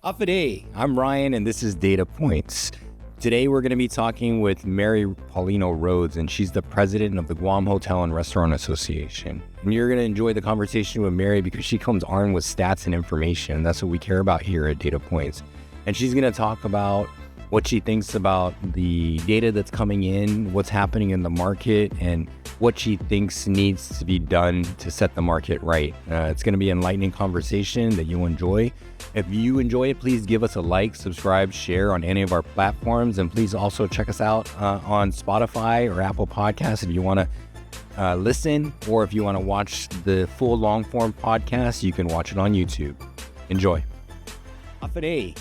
Day. I'm Ryan, and this is Data Points. Today, we're going to be talking with Mary Rhodes, and she's the president of the Guam Hotel and Restaurant Association. And you're going to enjoy the conversation with Mary because she comes armed with stats and information. That's what we care about here at Data Points. And she's going to talk about what she thinks about the data that's coming in, what's happening in the market, and what she thinks needs to be done to set the market right. It's going to be an enlightening conversation that you'll enjoy. If you enjoy it, please give us a like, subscribe, share on any of our platforms, and please also check us out on Spotify or Apple Podcasts if you want to listen, or if you want to watch the full long-form podcast, you can watch it on YouTube. Enjoy. Day.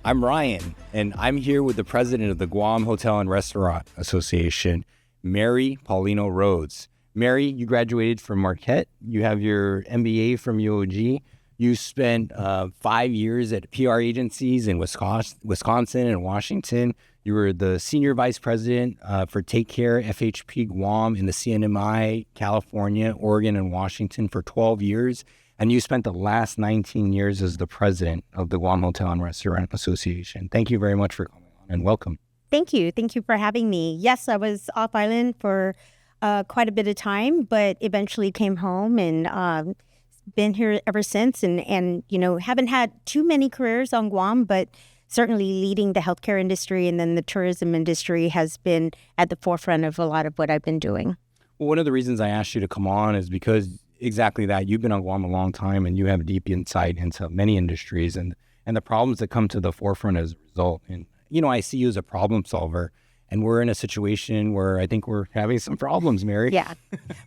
I'm Ryan, and I'm here with the president of the Guam Hotel and Restaurant Association, Mary Rhodes. Mary, you graduated from Marquette. You have your MBA from UOG. You spent 5 years at PR agencies in Wisconsin and Washington. You were the senior vice president for Take Care FHP Guam in the CNMI, California, Oregon, and Washington for 12 years. And you spent the last 19 years as the president of the Guam Hotel and Restaurant Association. Thank you very much for coming on, and welcome. Thank you. Thank you for having me. Yes, I was off island for quite a bit of time, but eventually came home and been here ever since. And you know, haven't had too many careers on Guam, but certainly leading the healthcare industry and then the tourism industry has been at the forefront of a lot of what I've been doing. Well, one of the reasons I asked you to come on is because exactly that. You've been on Guam a long time, and you have deep insight into many industries and the problems that come to the forefront as a result. And, you know, I see you as a problem solver, and we're in a situation where I think we're having some problems, Mary. Yeah.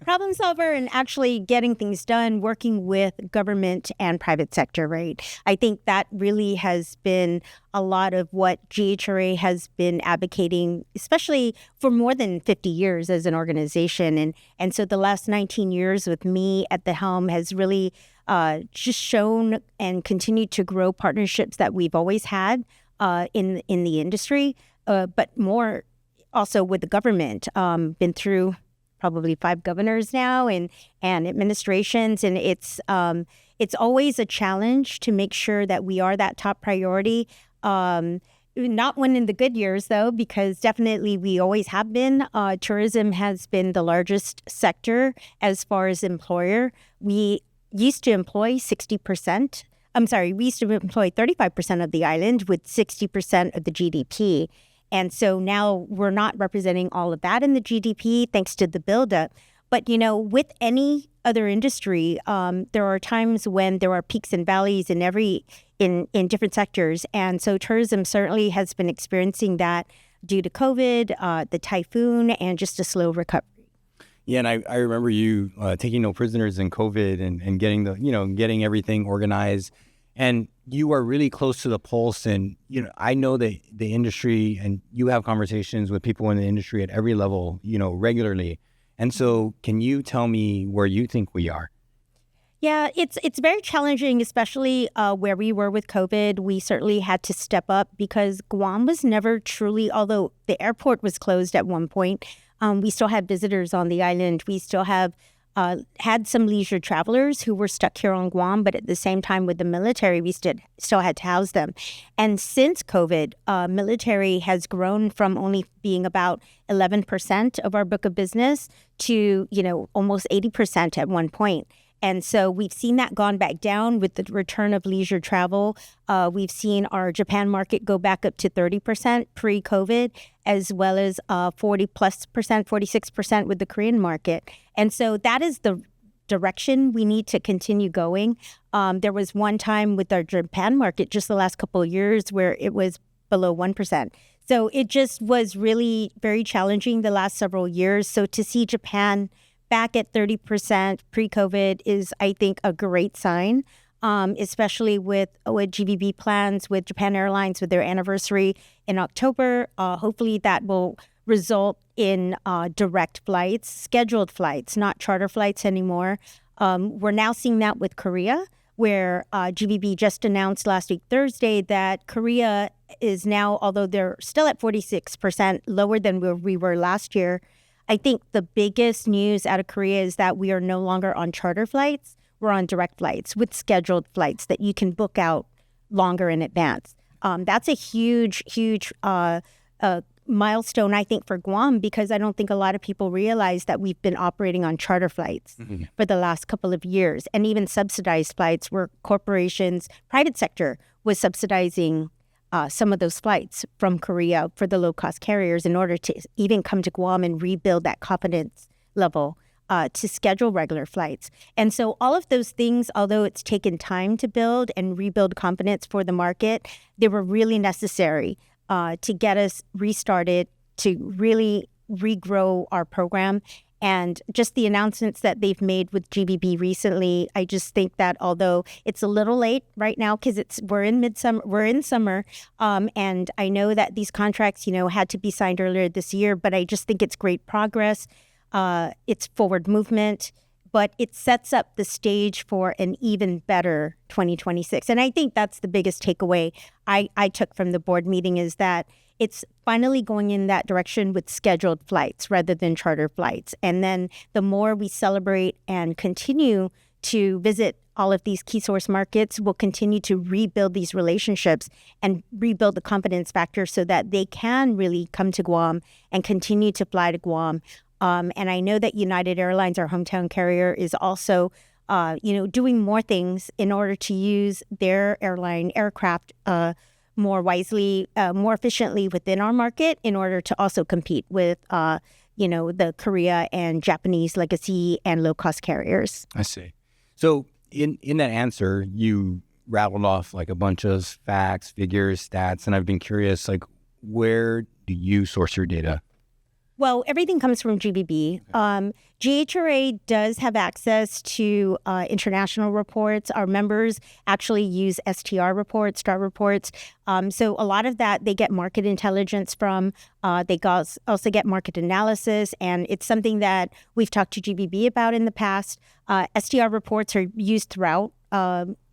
Problem solver and actually getting things done, working with government and private sector, right? I think that really has been a lot of what GHRA has been advocating, especially for more than 50 years as an organization. And so the last 19 years with me at the helm has really just shown and continued to grow partnerships that we've always had in the industry, but more also with the government. Been through probably 5 governors now and administrations, and it's always a challenge to make sure that we are that top priority. Not when in the good years, though, because definitely we always have been. Tourism has been the largest sector as far as employer. We used to employ 60%. We used to employ 35% of the island with 60% of the GDP. And so now we're not representing all of that in the GDP thanks to the buildup. But, you know, with any other industry, there are times when there are peaks and valleys in different sectors. And so tourism certainly has been experiencing that due to COVID, the typhoon, and just a slow recovery. Yeah, and I remember you taking no prisoners in COVID and getting everything organized. And you are really close to the pulse. And, you know, I know that the industry, and you have conversations with people in the industry at every level, you know, regularly. And so can you tell me where you think we are? Yeah, it's very challenging, especially where we were with COVID. We certainly had to step up because Guam was never truly, although the airport was closed at one point, we still had visitors on the island. We still have had some leisure travelers who were stuck here on Guam, but at the same time with the military, we still had to house them. And since COVID, military has grown from only being about 11% of our book of business to, you know, almost 80% at one point. And so we've seen that gone back down with the return of leisure travel. We've seen our Japan market go back up to 30% pre-COVID, as well as 46% with the Korean market. And so that is the direction we need to continue going. There was one time with our Japan market just the last couple of years where it was below 1%. So it just was really very challenging the last several years. So to see Japan back at 30% pre-COVID is, I think, a great sign, especially with GBB plans with Japan Airlines with their anniversary in October. Hopefully that will result in direct flights, scheduled flights, not charter flights anymore. We're now seeing that with Korea, where GBB just announced last week, Thursday, that Korea is now, although they're still at 46% lower than where we were last year, I think the biggest news out of Korea is that we are no longer on charter flights. We're on direct flights with scheduled flights that you can book out longer in advance. That's a huge milestone, I think, for Guam, because I don't think a lot of people realize that we've been operating on charter flights for the last couple of years, and even subsidized flights where corporations, private sector was subsidizing some of those flights from Korea for the low-cost carriers in order to even come to Guam and rebuild that confidence level to schedule regular flights. And so all of those things, although it's taken time to build and rebuild confidence for the market, they were really necessary to get us restarted, to really regrow our program. And just the announcements that they've made with GBB recently, I just think that although it's a little late right now because we're in summer, and I know that these contracts, had to be signed earlier this year, but I just think it's great progress. It's forward movement, but it sets up the stage for an even better 2026. And I think that's the biggest takeaway I took from the board meeting, is that it's finally going in that direction with scheduled flights rather than charter flights. And then the more we celebrate and continue to visit all of these key source markets, we'll continue to rebuild these relationships and rebuild the confidence factor so that they can really come to Guam and continue to fly to Guam. And I know that United Airlines, our hometown carrier, is also, doing more things in order to use their airline aircraft more wisely, more efficiently within our market in order to also compete with, the Korea and Japanese legacy and low-cost carriers. I see. So in that answer, you rattled off like a bunch of facts, figures, stats, and I've been curious, like, where do you source your data? Well, everything comes from GBB. GHRA does have access to international reports. Our members actually use STR reports, STAR reports. So a lot of that, they get market intelligence from. They also get market analysis, and it's something that we've talked to GBB about in the past. STR reports are used throughout,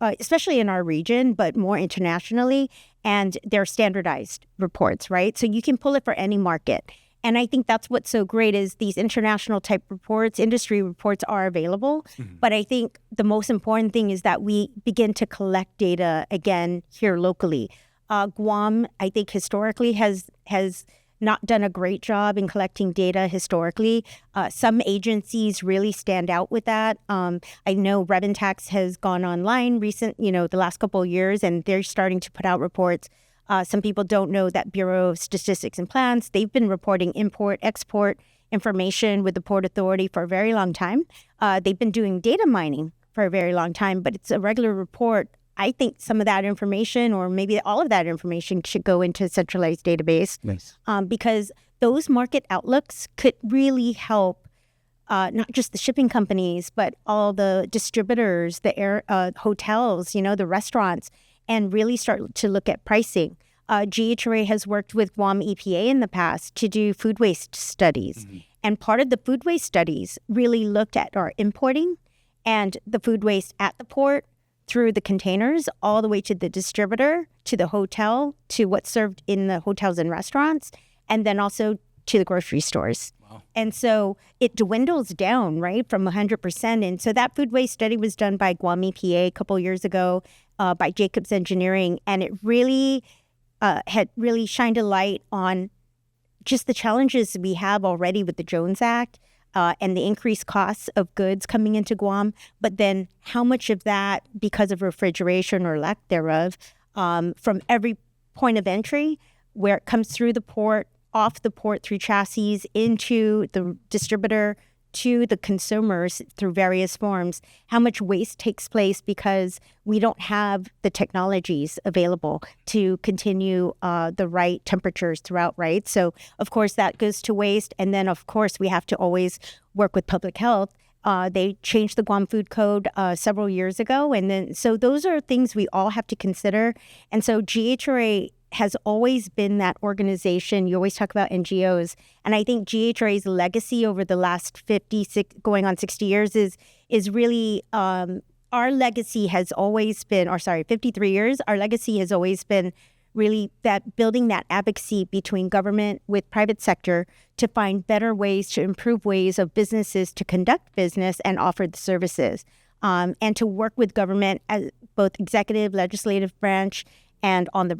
especially in our region, but more internationally, and they're standardized reports, right? So you can pull it for any market. And I think that's what's so great is these international type reports, industry reports are available. But I think the most important thing is that we begin to collect data again here locally. Guam, I think historically has not done a great job in collecting data historically. Some agencies really stand out with that. I know Reventax has gone online the last couple of years, and they're starting to put out reports. Some people don't know that Bureau of Statistics and Plans, they've been reporting import-export information with the Port Authority for a very long time. They've been doing data mining for a very long time, but it's a regular report. I think some of that information, or maybe all of that information, should go into a centralized database. Nice. Because those market outlooks could really help not just the shipping companies, but all the distributors, the air hotels, the restaurants, and really start to look at pricing. GHRA has worked with Guam EPA in the past to do food waste studies. And part of the food waste studies really looked at our importing and the food waste at the port, through the containers, all the way to the distributor, to the hotel, to what's served in the hotels and restaurants, and then also to the grocery stores. Wow. And so it dwindles down, right, from 100%. And so that food waste study was done by Guam EPA a couple years ago, by Jacobs Engineering, and it really had really shined a light on just the challenges we have already with the Jones Act and the increased costs of goods coming into Guam, but then how much of that, because of refrigeration or lack thereof, from every point of entry, where it comes through the port, off the port through chassis, into the distributor, to the consumers through various forms, how much waste takes place because we don't have the technologies available to continue the right temperatures throughout, right? So, of course, that goes to waste. And then, of course, we have to always work with public health. They changed the Guam Food Code several years ago. And then, so those are things we all have to consider. And so GHRA has always been that organization. You always talk about NGOs. And I think GHRA's legacy over the last going on 60 years is really, our legacy has always been, 53 years, our legacy has always been really that building that advocacy between government with private sector to find better ways, to improve ways of businesses to conduct business and offer the services. and to work with government as both executive, legislative branch, and on the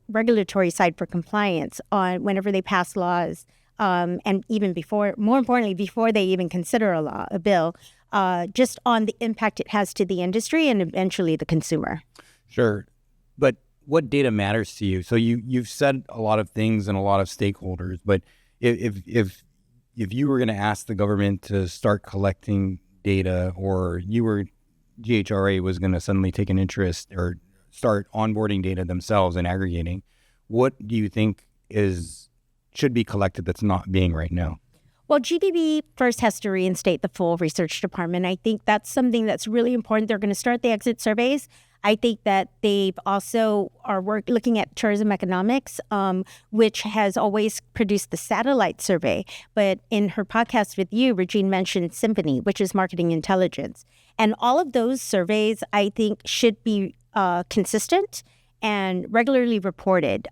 regulatory side for compliance on whenever they pass laws, and even before, more importantly, before they even consider a bill, just on the impact it has to the industry and eventually the consumer. Sure. But what data matters to you? So you've said a lot of things and a lot of stakeholders, but if you were going to ask the government to start collecting data, or GHRA was going to suddenly take an interest or start onboarding data themselves and aggregating, what do you think should be collected that's not being right now? Well, GBB first has to reinstate the full research department. I think that's something that's really important. They're going to start the exit surveys. I think that they've also are looking at tourism economics, which has always produced the satellite survey. But in her podcast with you, Regine mentioned Symphony, which is marketing intelligence. And all of those surveys, I think, should be consistent and regularly reported.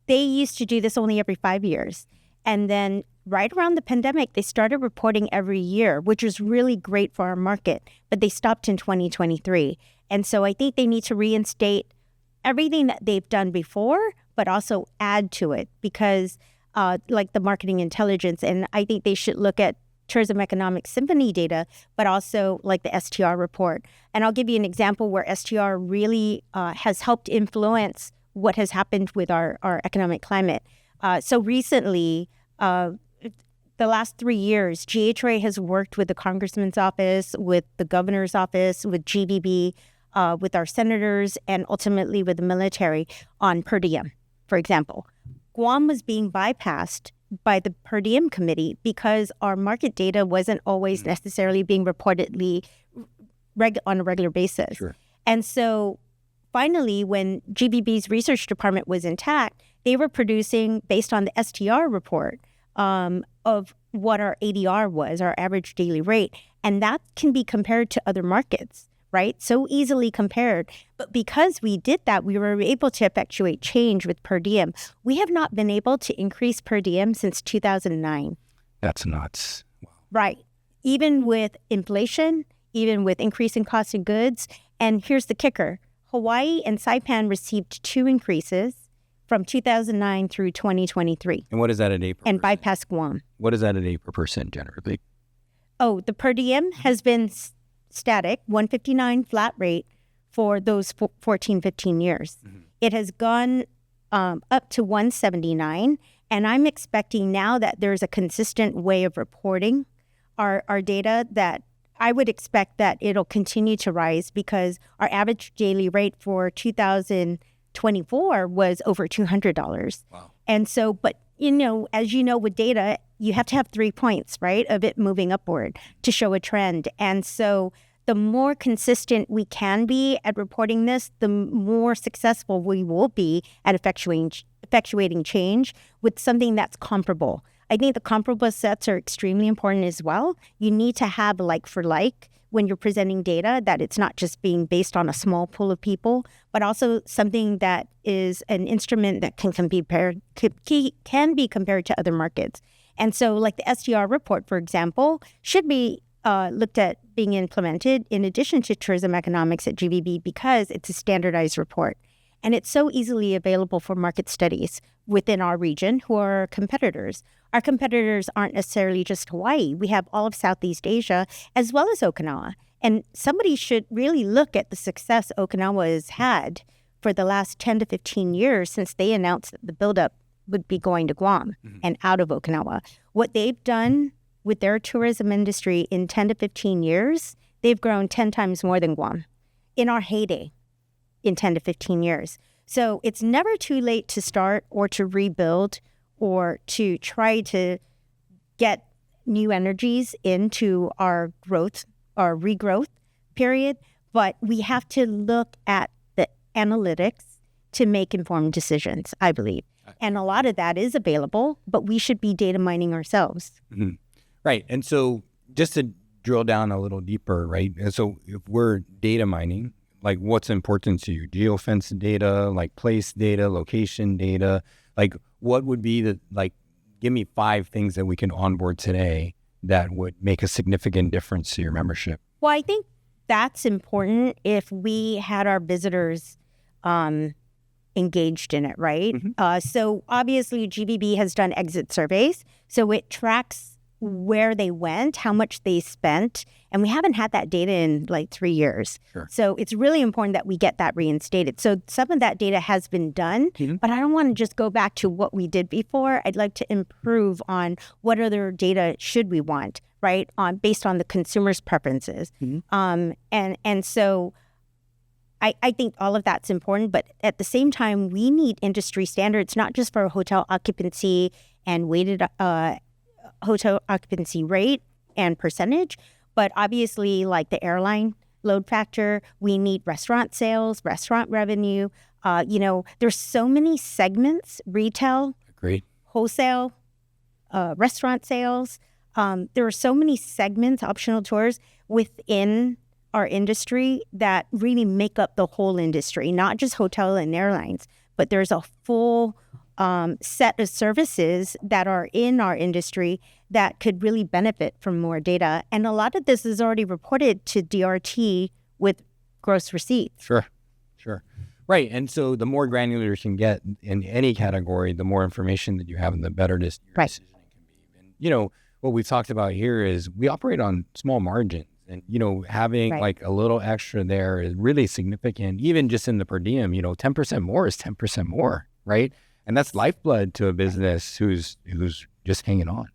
They used to do this only every 5 years. And then right around the pandemic, they started reporting every year, which was really great for our market. But they stopped in 2023. And so I think they need to reinstate everything that they've done before, but also add to it because like the marketing intelligence. And I think they should look at tourism economic Symphony data, but also like the STR report. And I'll give you an example where STR really has helped influence what has happened with our economic climate. So recently, the last 3 years, GHRA has worked with the Congressman's office, with the governor's office, with GBB, with our senators, and ultimately with the military on per diem, for example. Guam was being bypassed by the per diem committee because our market data wasn't always necessarily being reportedly on a regular basis. Sure. And so finally, when GBB's research department was intact, they were producing, based on the STR report, of what our ADR was, our average daily rate. And that can be compared to other markets, right? So easily compared. But because we did that, we were able to effectuate change with per diem. We have not been able to increase per diem since 2009. That's nuts. Wow. Right. Even with inflation, even with increasing costs of goods. And here's the kicker. Hawaii and Saipan received 2 increases from 2009 through 2023. And what is that at 8%? And bypassed Guam. What is that at 8% generally? Oh, the per diem has been static, 159 flat rate for those 14, 15 years. Mm-hmm. It has gone up to 179. And I'm expecting now that there's a consistent way of reporting our data that I would expect that it'll continue to rise because our average daily rate for 2024 was over $200. Wow. And so, but as you know, with data, you have to have 3 points, right, of it moving upward to show a trend. And so the more consistent we can be at reporting this, the more successful we will be at effectuating change with something that's comparable. I think the comparable sets are extremely important as well. You need to have like for like when you're presenting data, that it's not just being based on a small pool of people, but also something that is an instrument that can be compared to other markets. And so like the STR report, for example, should be looked at being implemented in addition to tourism economics at GBB because it's a standardized report. And it's so easily available for market studies within our region who are our competitors. Our competitors aren't necessarily just Hawaii. We have all of Southeast Asia as well as Okinawa. And somebody should really look at the success Okinawa has had for the last 10 to 15 years since they announced that the buildup would be going to Guam and out of Okinawa. What they've done with their tourism industry in 10 to 15 years, they've grown 10 times more than Guam in our heyday. In 10 to 15 years. So it's never too late to start or to rebuild or to try to get new energies into our growth, our regrowth period. But we have to look at the analytics to make informed decisions, I believe. And a lot of that is available, but we should be data mining ourselves. Mm-hmm. Right. And so just to drill down a little deeper, right? And so if we're data mining, like what's important to you? Geofence data, like place data, location data, like what would be give me 5 things that we can onboard today that would make a significant difference to your membership? Well, I think that's important if we had our visitors engaged in it, right? So obviously GBB has done exit surveys. So it tracks where they went, how much they spent, and we haven't had that data in like 3 years. Sure. So it's really important that we get that reinstated. So some of that data has been done, but I don't want to just go back to what we did before. I'd like to improve on what other data should we want, right? Based on the consumer's preferences. And so I think all of that's important, but at the same time, we need industry standards, not just for hotel occupancy and weighted hotel occupancy rate and percentage, but obviously like the airline load factor, we need restaurant sales, restaurant revenue. There's so many segments, retail, Agreed. wholesale, restaurant sales. There are so many segments, optional tours within our industry that really make up the whole industry, not just hotel and airlines, but there's a full set of services that are in our industry that could really benefit from more data. And a lot of this is already reported to DRT with gross receipts. Sure. Right. And so the more granular you can get in any category, the more information that you have, and the better your decision can be. And, what we've talked about here is we operate on small margins. And, having like a little extra there is really significant, even just in the per diem. 10% more is 10% more, right? And that's lifeblood to a business who's just hanging on.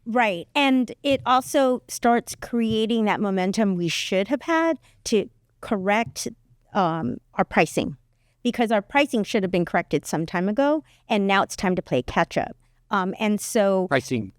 Right. And it also starts creating that momentum we should have had to correct our pricing, because our pricing should have been corrected some time ago. And now it's time to play catch up. And so pricing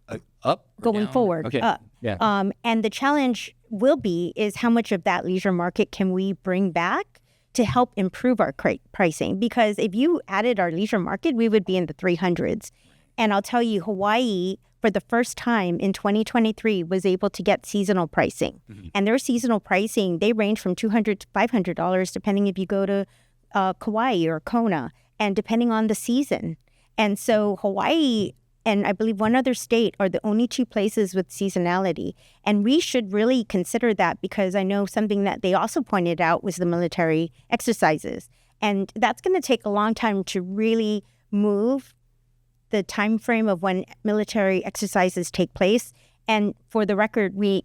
up going down? Forward, okay. up. Yeah. And the challenge will be is how much of that leisure market can we bring back to help improve our pricing? Because if you added our leisure market, we would be in the 300s. And I'll tell you, Hawaii, for the first time in 2023, was able to get seasonal pricing. And their seasonal pricing, they range from $200 to $500, depending if you go to Kauai or Kona, and depending on the season. And so Hawaii and I believe one other state are the only two places with seasonality. And we should really consider that, because I know something that they also pointed out was the military exercises. And that's going to take a long time to really move the time frame of when military exercises take place. And for the record, we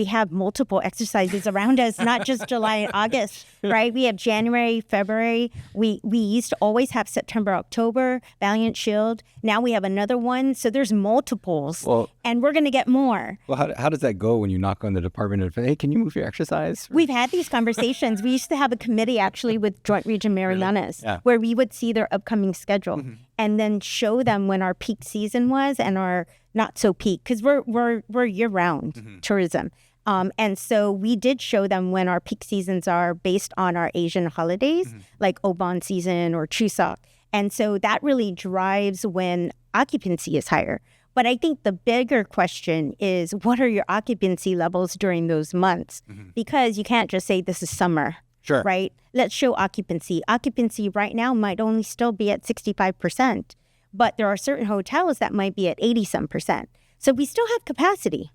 have multiple exercises around us, not just July and August, right? We have January, February. We used to always have September, October, Valiant Shield. Now we have another one. So there's multiples, and we're going to get more. Well, how does that go when you knock on the Department of Defense? Hey, can you move your exercise? We've had these conversations. We used to have a committee actually with Joint Region Marianas, where we would see their upcoming schedule and then show them when our peak season was and our not so peak, because we're year-round tourism. And so we did show them when our peak seasons are based on our Asian holidays, like Obon season or Chuseok. And so that really drives when occupancy is higher. But I think the bigger question is, what are your occupancy levels during those months? Because you can't just say this is summer, right? Let's show occupancy. Occupancy right now might only still be at 65%. But there are certain hotels that might be at 80-some%. So we still have capacity,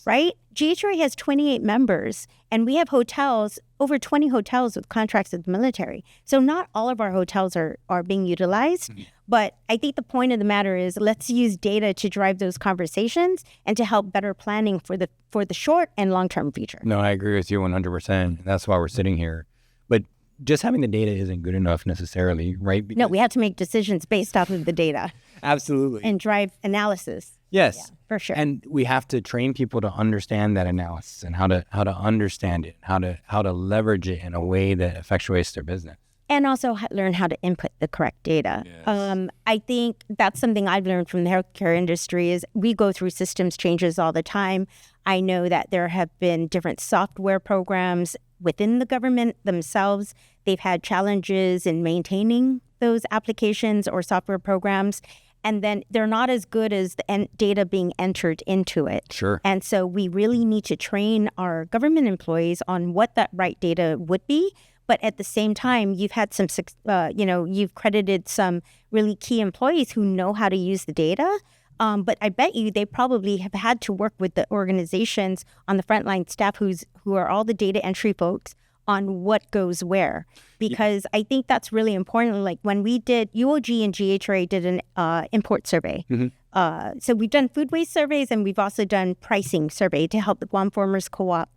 right? GHRA has 28 members, and we have hotels, over 20 hotels with contracts with the military. So not all of our hotels are being utilized. But I think the point of the matter is, let's use data to drive those conversations and to help better planning for the short and long-term future. No, I agree with you 100%. That's why we're sitting here. But just having the data isn't good enough necessarily, right? No, we have to make decisions based off of the data. Absolutely. And drive analysis. Yes. Yeah, for sure. And we have to train people to understand that analysis and how to understand it, how to leverage it in a way that effectuates their business. And also learn how to input the correct data. Yes. I think that's something I've learned from the healthcare industry is we go through systems changes all the time. I know that there have been different software programs within the government themselves. They've had challenges in maintaining those applications or software programs, and then they're not as good as the data being entered into it. Sure. And so we really need to train our government employees on what that right data would be. But at the same time, you've had you've credited some really key employees who know how to use the data. But I bet you they probably have had to work with the organizations on the frontline staff who are all the data entry folks on what goes where. Because I think that's really important. Like when we did, UOG and GHRA did an import survey. So we've done food waste surveys, and we've also done pricing survey to help the Guam Farmers Co-op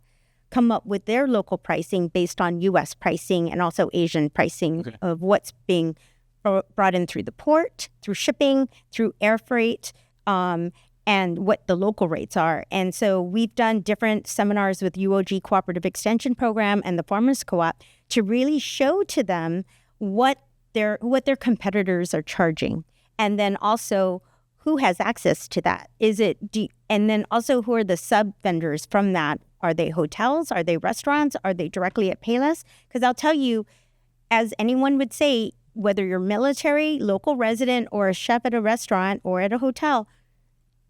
come up with their local pricing based on U.S. pricing and also Asian pricing of what's being brought in through the port, through shipping, through air freight, and what the local rates are. And so we've done different seminars with UOG Cooperative Extension Program and the Farmers Co-op to really show to them what their competitors are charging. And then also who has access to that? And then also who are the sub vendors from that? Are they hotels? Are they restaurants? Are they directly at Payless? Because I'll tell you, as anyone would say, whether you're military, local resident, or a chef at a restaurant or at a hotel,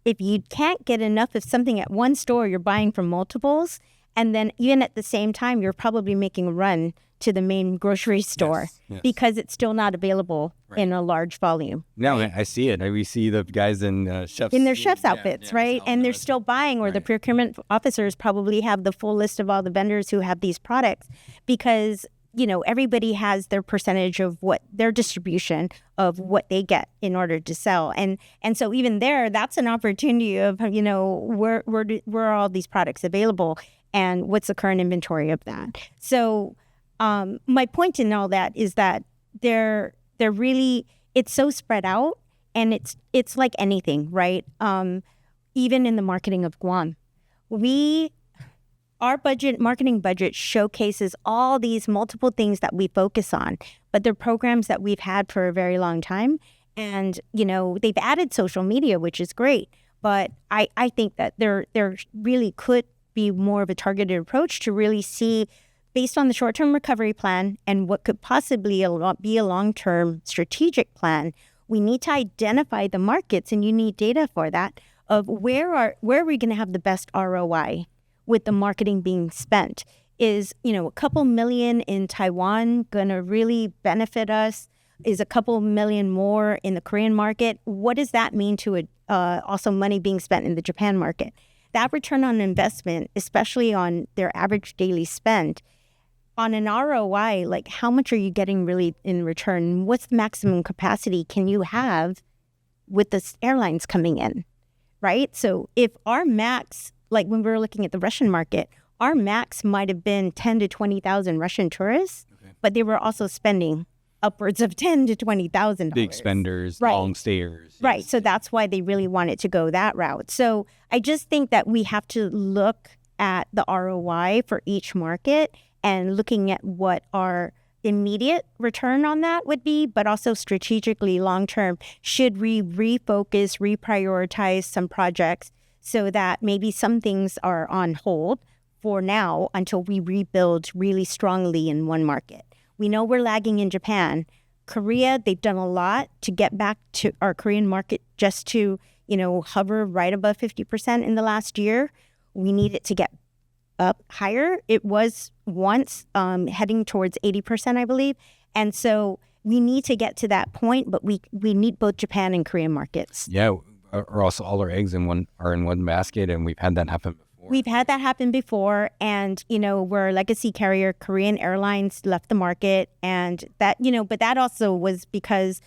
if you can't get enough of something at one store, you're buying from multiples. And then even at the same time, you're probably making a run to the main grocery store because it's still not available in a large volume. No, I see it. We see the guys in their chef's outfits, right? And they're still buying, or the procurement officers probably have the full list of all the vendors who have these products because, everybody has their percentage of what their distribution of what they get in order to sell. And so even there, that's an opportunity of, where are all these products available and what's the current inventory of that. So my point in all that is that they're really, it's so spread out, and it's like anything, right? Even in the marketing of Guam, our marketing budget showcases all these multiple things that we focus on, but they're programs that we've had for a very long time. And, they've added social media, which is great. But I think that there really could be more of a targeted approach to really see, based on the short-term recovery plan and what could possibly be a long-term strategic plan, we need to identify the markets, and you need data for that, of where are we going to have the best ROI with the marketing being spent. Is, a couple million in Taiwan going to really benefit us? Is a couple million more in the Korean market? What does that mean to also money being spent in the Japan market? That return on investment, especially on their average daily spend, on an ROI, like how much are you getting really in return? What's the maximum capacity can you have with the airlines coming in, right? So if our max, like when we were looking at the Russian market, our max might have been 10 to 20,000 Russian tourists, but they were also spending upwards of 10 to 20,000. Big spenders, long stayers. Right. So that's why they really wanted to go that route. So I just think that we have to look at the ROI for each market and looking at what our immediate return on that would be, but also strategically long-term, should we refocus, reprioritize some projects so that maybe some things are on hold for now until we rebuild really strongly in one market. We know we're lagging in Japan. Korea, they've done a lot to get back to our Korean market just to, hover right above 50% in the last year. We need it to get up higher. It was once heading towards 80%, I believe. And so we need to get to that point, but we need both Japan and Korean markets. Yeah, or also all our eggs are in one basket, and we've had that happen before. We've had that happen before, and, we're a legacy carrier. Korean Airlines left the market, and that, but that also was because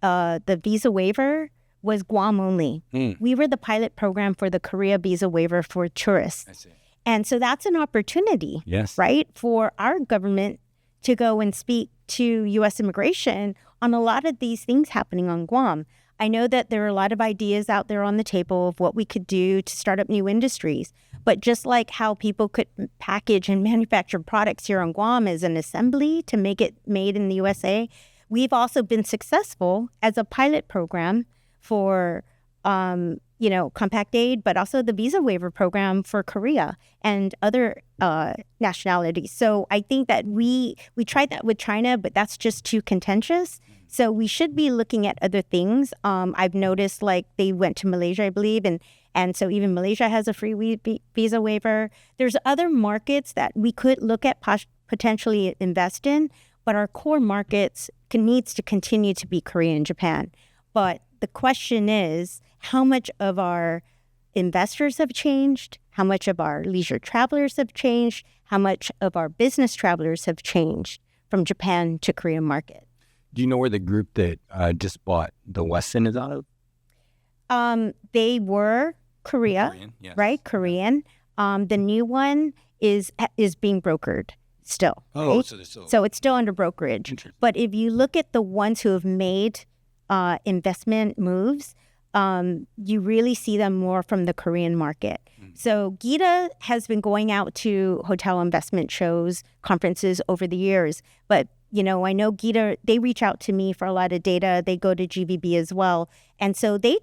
the visa waiver was Guam only. We were the pilot program for the Korea visa waiver for tourists. I see. And so that's an opportunity, right, for our government to go and speak to U.S. immigration on a lot of these things happening on Guam. I know that there are a lot of ideas out there on the table of what we could do to start up new industries. But just like how people could package and manufacture products here on Guam as an assembly to make it made in the USA, we've also been successful as a pilot program for compact aid, but also the visa waiver program for Korea and other nationalities. So I think that we tried that with China, but that's just too contentious. So we should be looking at other things. I've noticed like they went to Malaysia, I believe, and so even Malaysia has a free visa waiver. There's other markets that we could look at potentially invest in, but our core markets needs to continue to be Korea and Japan. But the question is, how much of our investors have changed, how much of our leisure travelers have changed, how much of our business travelers have changed from Japan to Korean market. Do you know where the group that just bought the Westin is out of? They were Korean, yes. right? Korean. The new one is being brokered still. Oh, right? so it's still under brokerage. But if you look at the ones who have made investment moves, you really see them more from the Korean market. So Gita has been going out to hotel investment shows, conferences over the years. But, I know Gita, they reach out to me for a lot of data. They go to GVB as well. And so they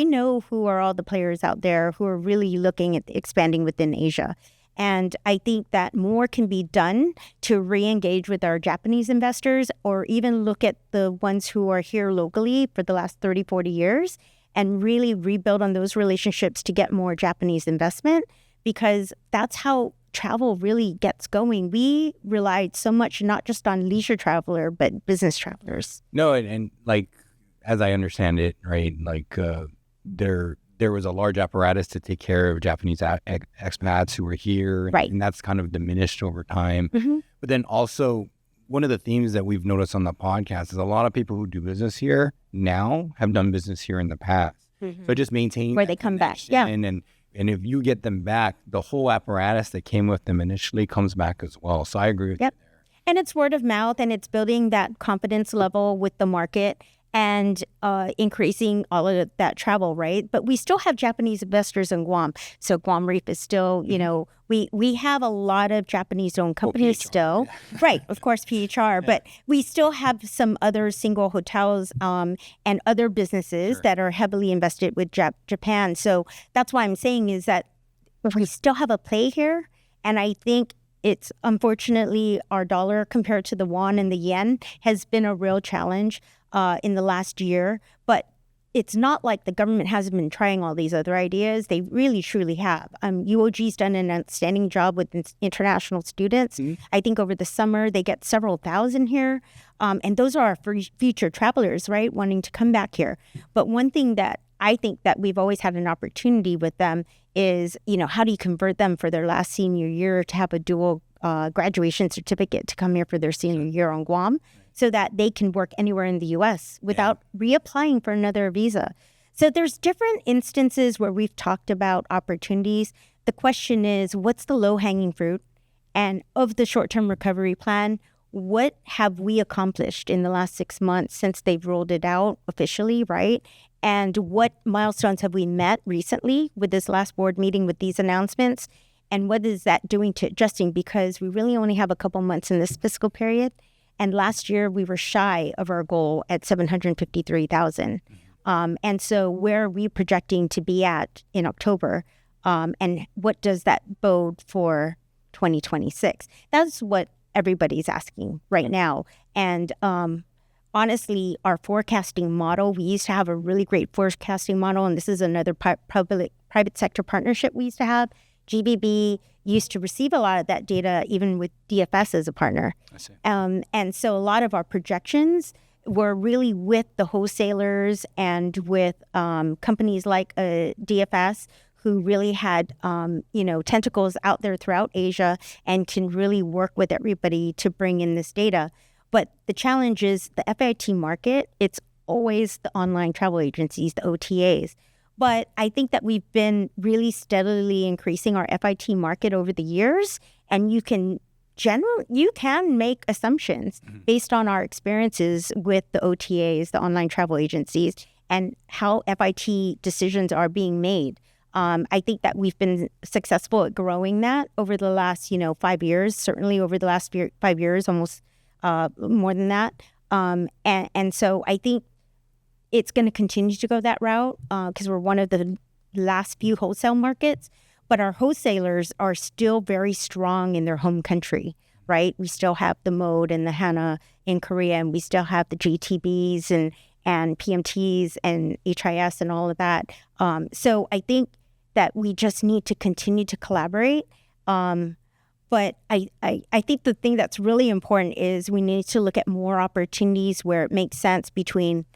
know who are all the players out there who are really looking at expanding within Asia. And I think that more can be done to re-engage with our Japanese investors, or even look at the ones who are here locally for the last 30, 40 years and really rebuild on those relationships to get more Japanese investment, because that's how travel really gets going. We relied so much not just on leisure traveler, but business travelers. No, and like, as I understand it, right, like there was a large apparatus to take care of Japanese expats who were here, right. And that's kind of diminished over time. Mm-hmm. But then also, one of the themes that we've noticed on the podcast is a lot of people who do business here now have done business here in the past. Mm-hmm. So just maintain where they come back. Yeah. And if you get them back, the whole apparatus that came with them initially comes back as well. So I agree with you there. And it's word of mouth, and it's building that confidence level with the market and increasing all of that travel, right? But we still have Japanese investors in Guam. So Guam Reef is still, we have a lot of Japanese-owned companies still. Right, of course, PHR. But we still have some other single hotels and other businesses that are heavily invested with Japan. So that's why I'm saying is that we still have a play here. And I think it's unfortunately our dollar compared to the won and the yen has been a real challenge in the last year, but it's not like the government hasn't been trying all these other ideas. They really, truly have. UOG's done an outstanding job with international students. Mm-hmm. I think over the summer, they get several thousand here. And those are our future travelers, right, wanting to come back here. But one thing that I think that we've always had an opportunity with them is, how do you convert them for their last senior year to have a dual graduation certificate to come here for their senior year on Guam, so that they can work anywhere in the U.S. without reapplying for another visa. So there's different instances where we've talked about opportunities. The question is, what's the low-hanging fruit? And of the short-term recovery plan, what have we accomplished in the last 6 months since they've rolled it out officially, right? And what milestones have we met recently with this last board meeting with these announcements? And what is that doing to adjusting? Because we really only have a couple months in this fiscal period. And last year, we were shy of our goal at 753,000. And so where are we projecting to be at in October? And what does that bode for 2026? That's what everybody's asking right now. And honestly, our forecasting model, we used to have a really great forecasting model, and this is another private sector partnership we used to have. GBB used to receive a lot of that data, even with DFS as a partner. I see. And so a lot of our projections were really with the wholesalers and with companies like DFS, who really had, tentacles out there throughout Asia and can really work with everybody to bring in this data. But the challenge is the FIT market, it's always the online travel agencies, the OTAs. But I think that we've been really steadily increasing our FIT market over the years, and you can make assumptions based on our experiences with the OTAs, the online travel agencies, and how FIT decisions are being made. I think that we've been successful at growing that over the last, 5 years, certainly over the last 5 years, almost more than that. And so I think it's going to continue to go that route because we're one of the last few wholesale markets, but our wholesalers are still very strong in their home country, right? We still have the Mode and the Hana in Korea, and we still have the GTBs and PMTs and HIS and all of that. So I think that we just need to continue to collaborate. But I think the thing that's really important is we need to look at more opportunities where it makes sense between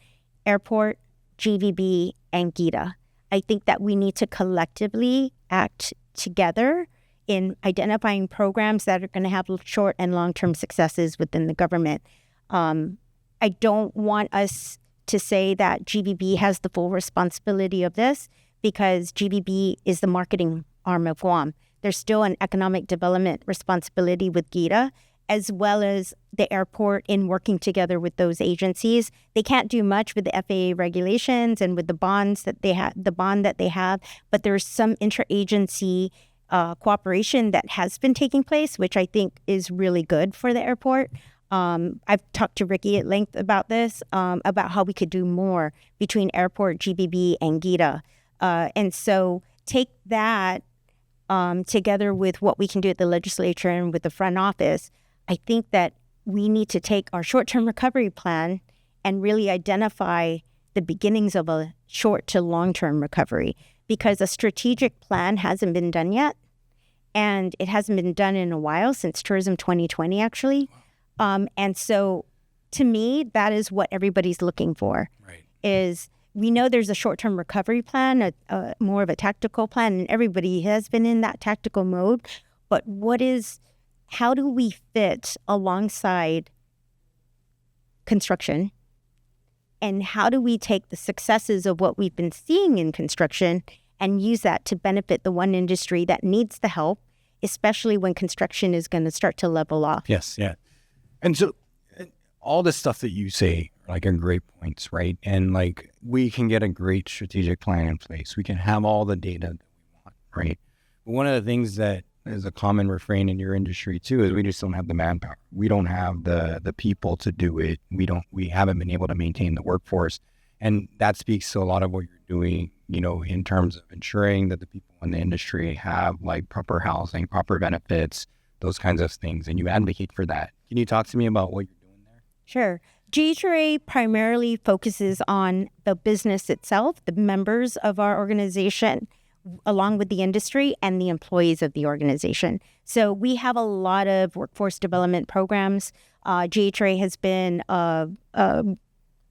airport, GVB, and Gita. I think that we need to collectively act together in identifying programs that are going to have short and long-term successes within the government. I don't want us to say that GVB has the full responsibility of this, because GVB is the marketing arm of Guam. There's still an economic development responsibility with GITA, as well as the airport in working together with those agencies. They can't do much with the FAA regulations and with the bonds that they have, the bond that they have, but there's some interagency cooperation that has been taking place, which I think is really good for the airport. I've talked to Ricky at length about this, about how we could do more between airport, GBB, and GITA. And so take that together with what we can do at the legislature and with the front office. I think that we need to take our short-term recovery plan and really identify the beginnings of a short to long-term recovery, because a strategic plan hasn't been done yet. And it hasn't been done in a while, since Tourism 2020, actually. And so to me, that is what everybody's looking for. Right. Is we know there's a short-term recovery plan, more of a tactical plan, and everybody has been in that tactical mode. But how do we fit alongside construction? And how do we take the successes of what we've been seeing in construction and use that to benefit the one industry that needs the help, especially when construction is going to start to level off? Yes, yeah. And so all the stuff that you say are great points, right? And we can get a great strategic plan in place. We can have all the data that we want, right? But one of the things that is a common refrain in your industry too is we just don't have the manpower. We don't have the people to do it. We haven't been able to maintain the workforce. And that speaks to a lot of what you're doing, in terms of ensuring that the people in the industry have proper housing, proper benefits, those kinds of things. And you advocate for that. Can you talk to me about what you're doing there? Sure. GHRA primarily focuses on the business itself, the members of our organization, along with the industry and the employees of the organization. So we have a lot of workforce development programs. GHRA has been an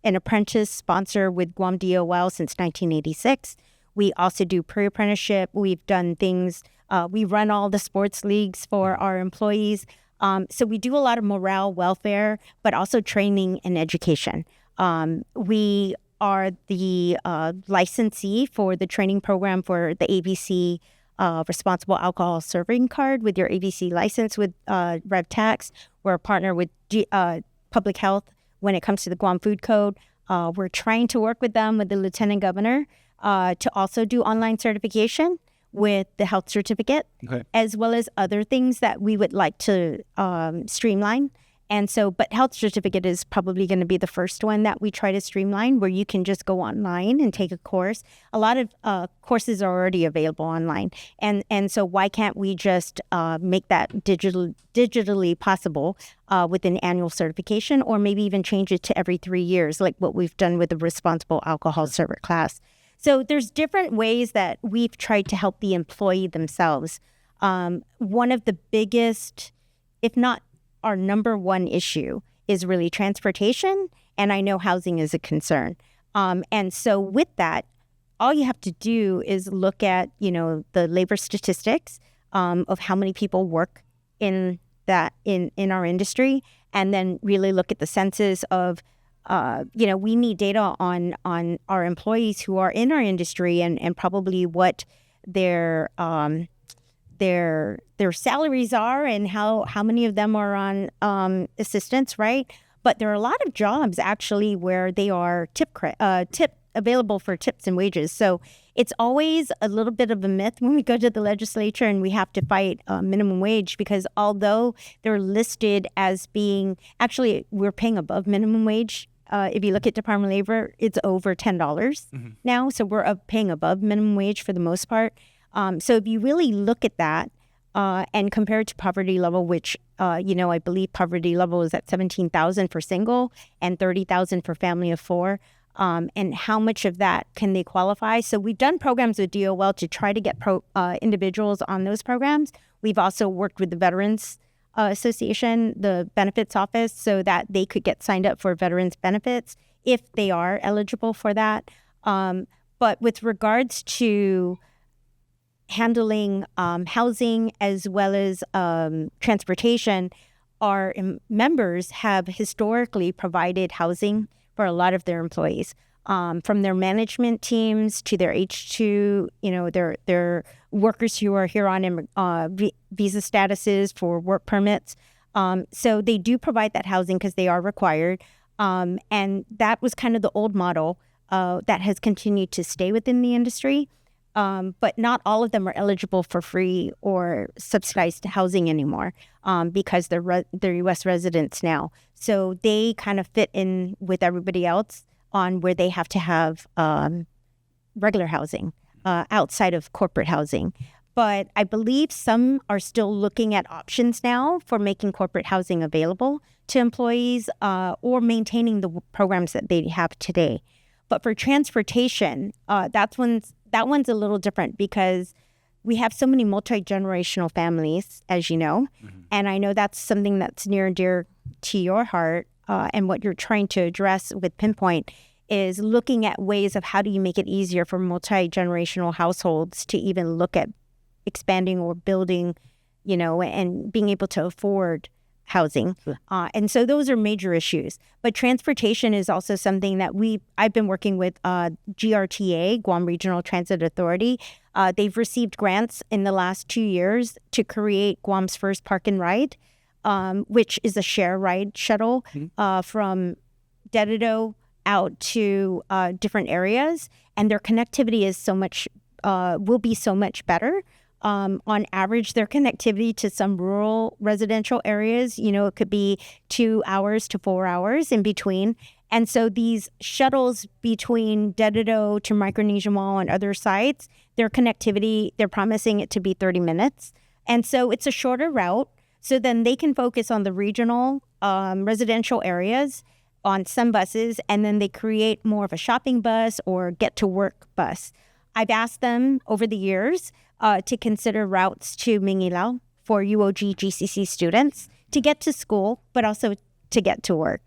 apprentice sponsor with Guam DOL since 1986. We also do pre-apprenticeship. We've done things, we run all the sports leagues for our employees. So we do a lot of morale, welfare, but also training and education. We are the licensee for the training program for the ABC Responsible Alcohol Serving Card with your ABC license with Rev Tax. We're a partner with Public Health when it comes to the Guam Food Code. We're trying to work with them, with the Lieutenant Governor, to also do online certification with the health certificate, okay, as well as other things that we would like to streamline. And so, but health certificate is probably going to be the first one that we try to streamline, where you can just go online and take a course. A lot of courses are already available online. And so why can't we just make that digitally possible with an annual certification, or maybe even change it to every 3 years, like what we've done with the Responsible Alcohol Server class. So there's different ways that we've tried to help the employee themselves. One of the biggest, if not our number one issue, is really transportation, and I know housing is a concern. And so with that, all you have to do is look at, the labor statistics of how many people work in our industry, and then really look at the census of, we need data on our employees who are in our industry and probably what their salaries are and how many of them are on assistance, right? But there are a lot of jobs actually where they are tip available for tips and wages. So it's always a little bit of a myth when we go to the legislature and we have to fight minimum wage, because although they're listed as being, actually we're paying above minimum wage. If you look at Department of Labor, it's over $10 now. So we're paying above minimum wage for the most part. So if you really look at that and compare it to poverty level, which, I believe poverty level is at $17,000 for single and $30,000 for family of four, and how much of that can they qualify? So we've done programs with DOL to try to get individuals on those programs. We've also worked with the Veterans Association, the benefits office, so that they could get signed up for veterans benefits if they are eligible for that. But with regards to handling housing as well as transportation, our members have historically provided housing for a lot of their employees, from their management teams to their H-2, their workers who are here on visa statuses for work permits. So they do provide that housing because they are required. And that was kind of the old model that has continued to stay within the industry. But not all of them are eligible for free or subsidized housing anymore because they're U.S. residents now. So they kind of fit in with everybody else on where they have to have regular housing outside of corporate housing. But I believe some are still looking at options now for making corporate housing available to employees or maintaining the programs that they have today. But for transportation, that one's a little different because we have so many multi-generational families, as you know, and I know that's something that's near and dear to your heart, and what you're trying to address with Pinpoint is looking at ways of how do you make it easier for multi-generational households to even look at expanding or building, and being able to afford housing. Sure. And so those are major issues. But transportation is also something that I've been working with GRTA, Guam Regional Transit Authority. They've received grants in the last 2 years to create Guam's first park and ride, which is a share ride shuttle from Dededo out to different areas. And their connectivity is will be so much better. On average, their connectivity to some rural residential areas, it could be 2 hours to 4 hours in between. And so these shuttles between Dededo to Micronesia Mall and other sites, their connectivity, they're promising it to be 30 minutes. And so it's a shorter route. So then they can focus on the regional residential areas on some buses, and then they create more of a shopping bus or get to work bus. I've asked them over the years to consider routes to Mingilao for UOG GCC students to get to school, but also to get to work.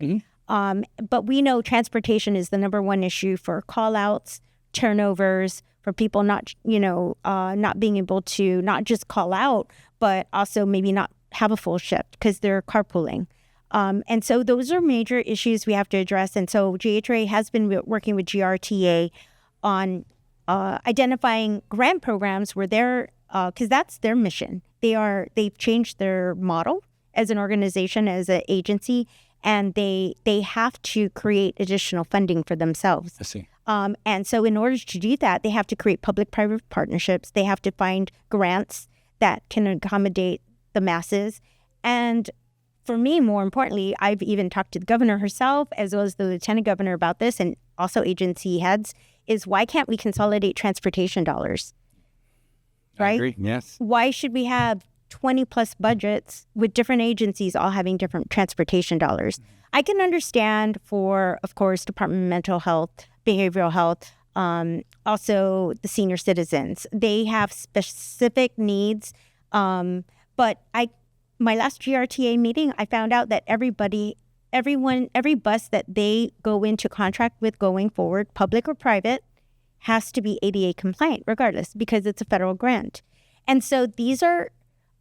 But we know transportation is the number one issue for call-outs, turnovers, for people not being able to not just call out, but also maybe not have a full shift because they're carpooling. And so those are major issues we have to address. And so GHRA has been working with GRTA on identifying grant programs where because that's their mission. They've changed their model as an organization, as an agency, and they have to create additional funding for themselves. I see. And so in order to do that, they have to create public-private partnerships. They have to find grants that can accommodate the masses. And for me, more importantly, I've even talked to the governor herself, as well as the lieutenant governor about this, and also agency heads, is why can't we consolidate transportation dollars? Right? I agree. Yes. Why should we have 20 plus budgets with different agencies all having different transportation dollars? I can understand for, of course, Department of Mental Health, Behavioral Health, also the senior citizens. They have specific needs. But my last GRTA meeting, I found out that every bus that they go into contract with going forward, public or private, has to be ADA compliant regardless because it's a federal grant. And so these are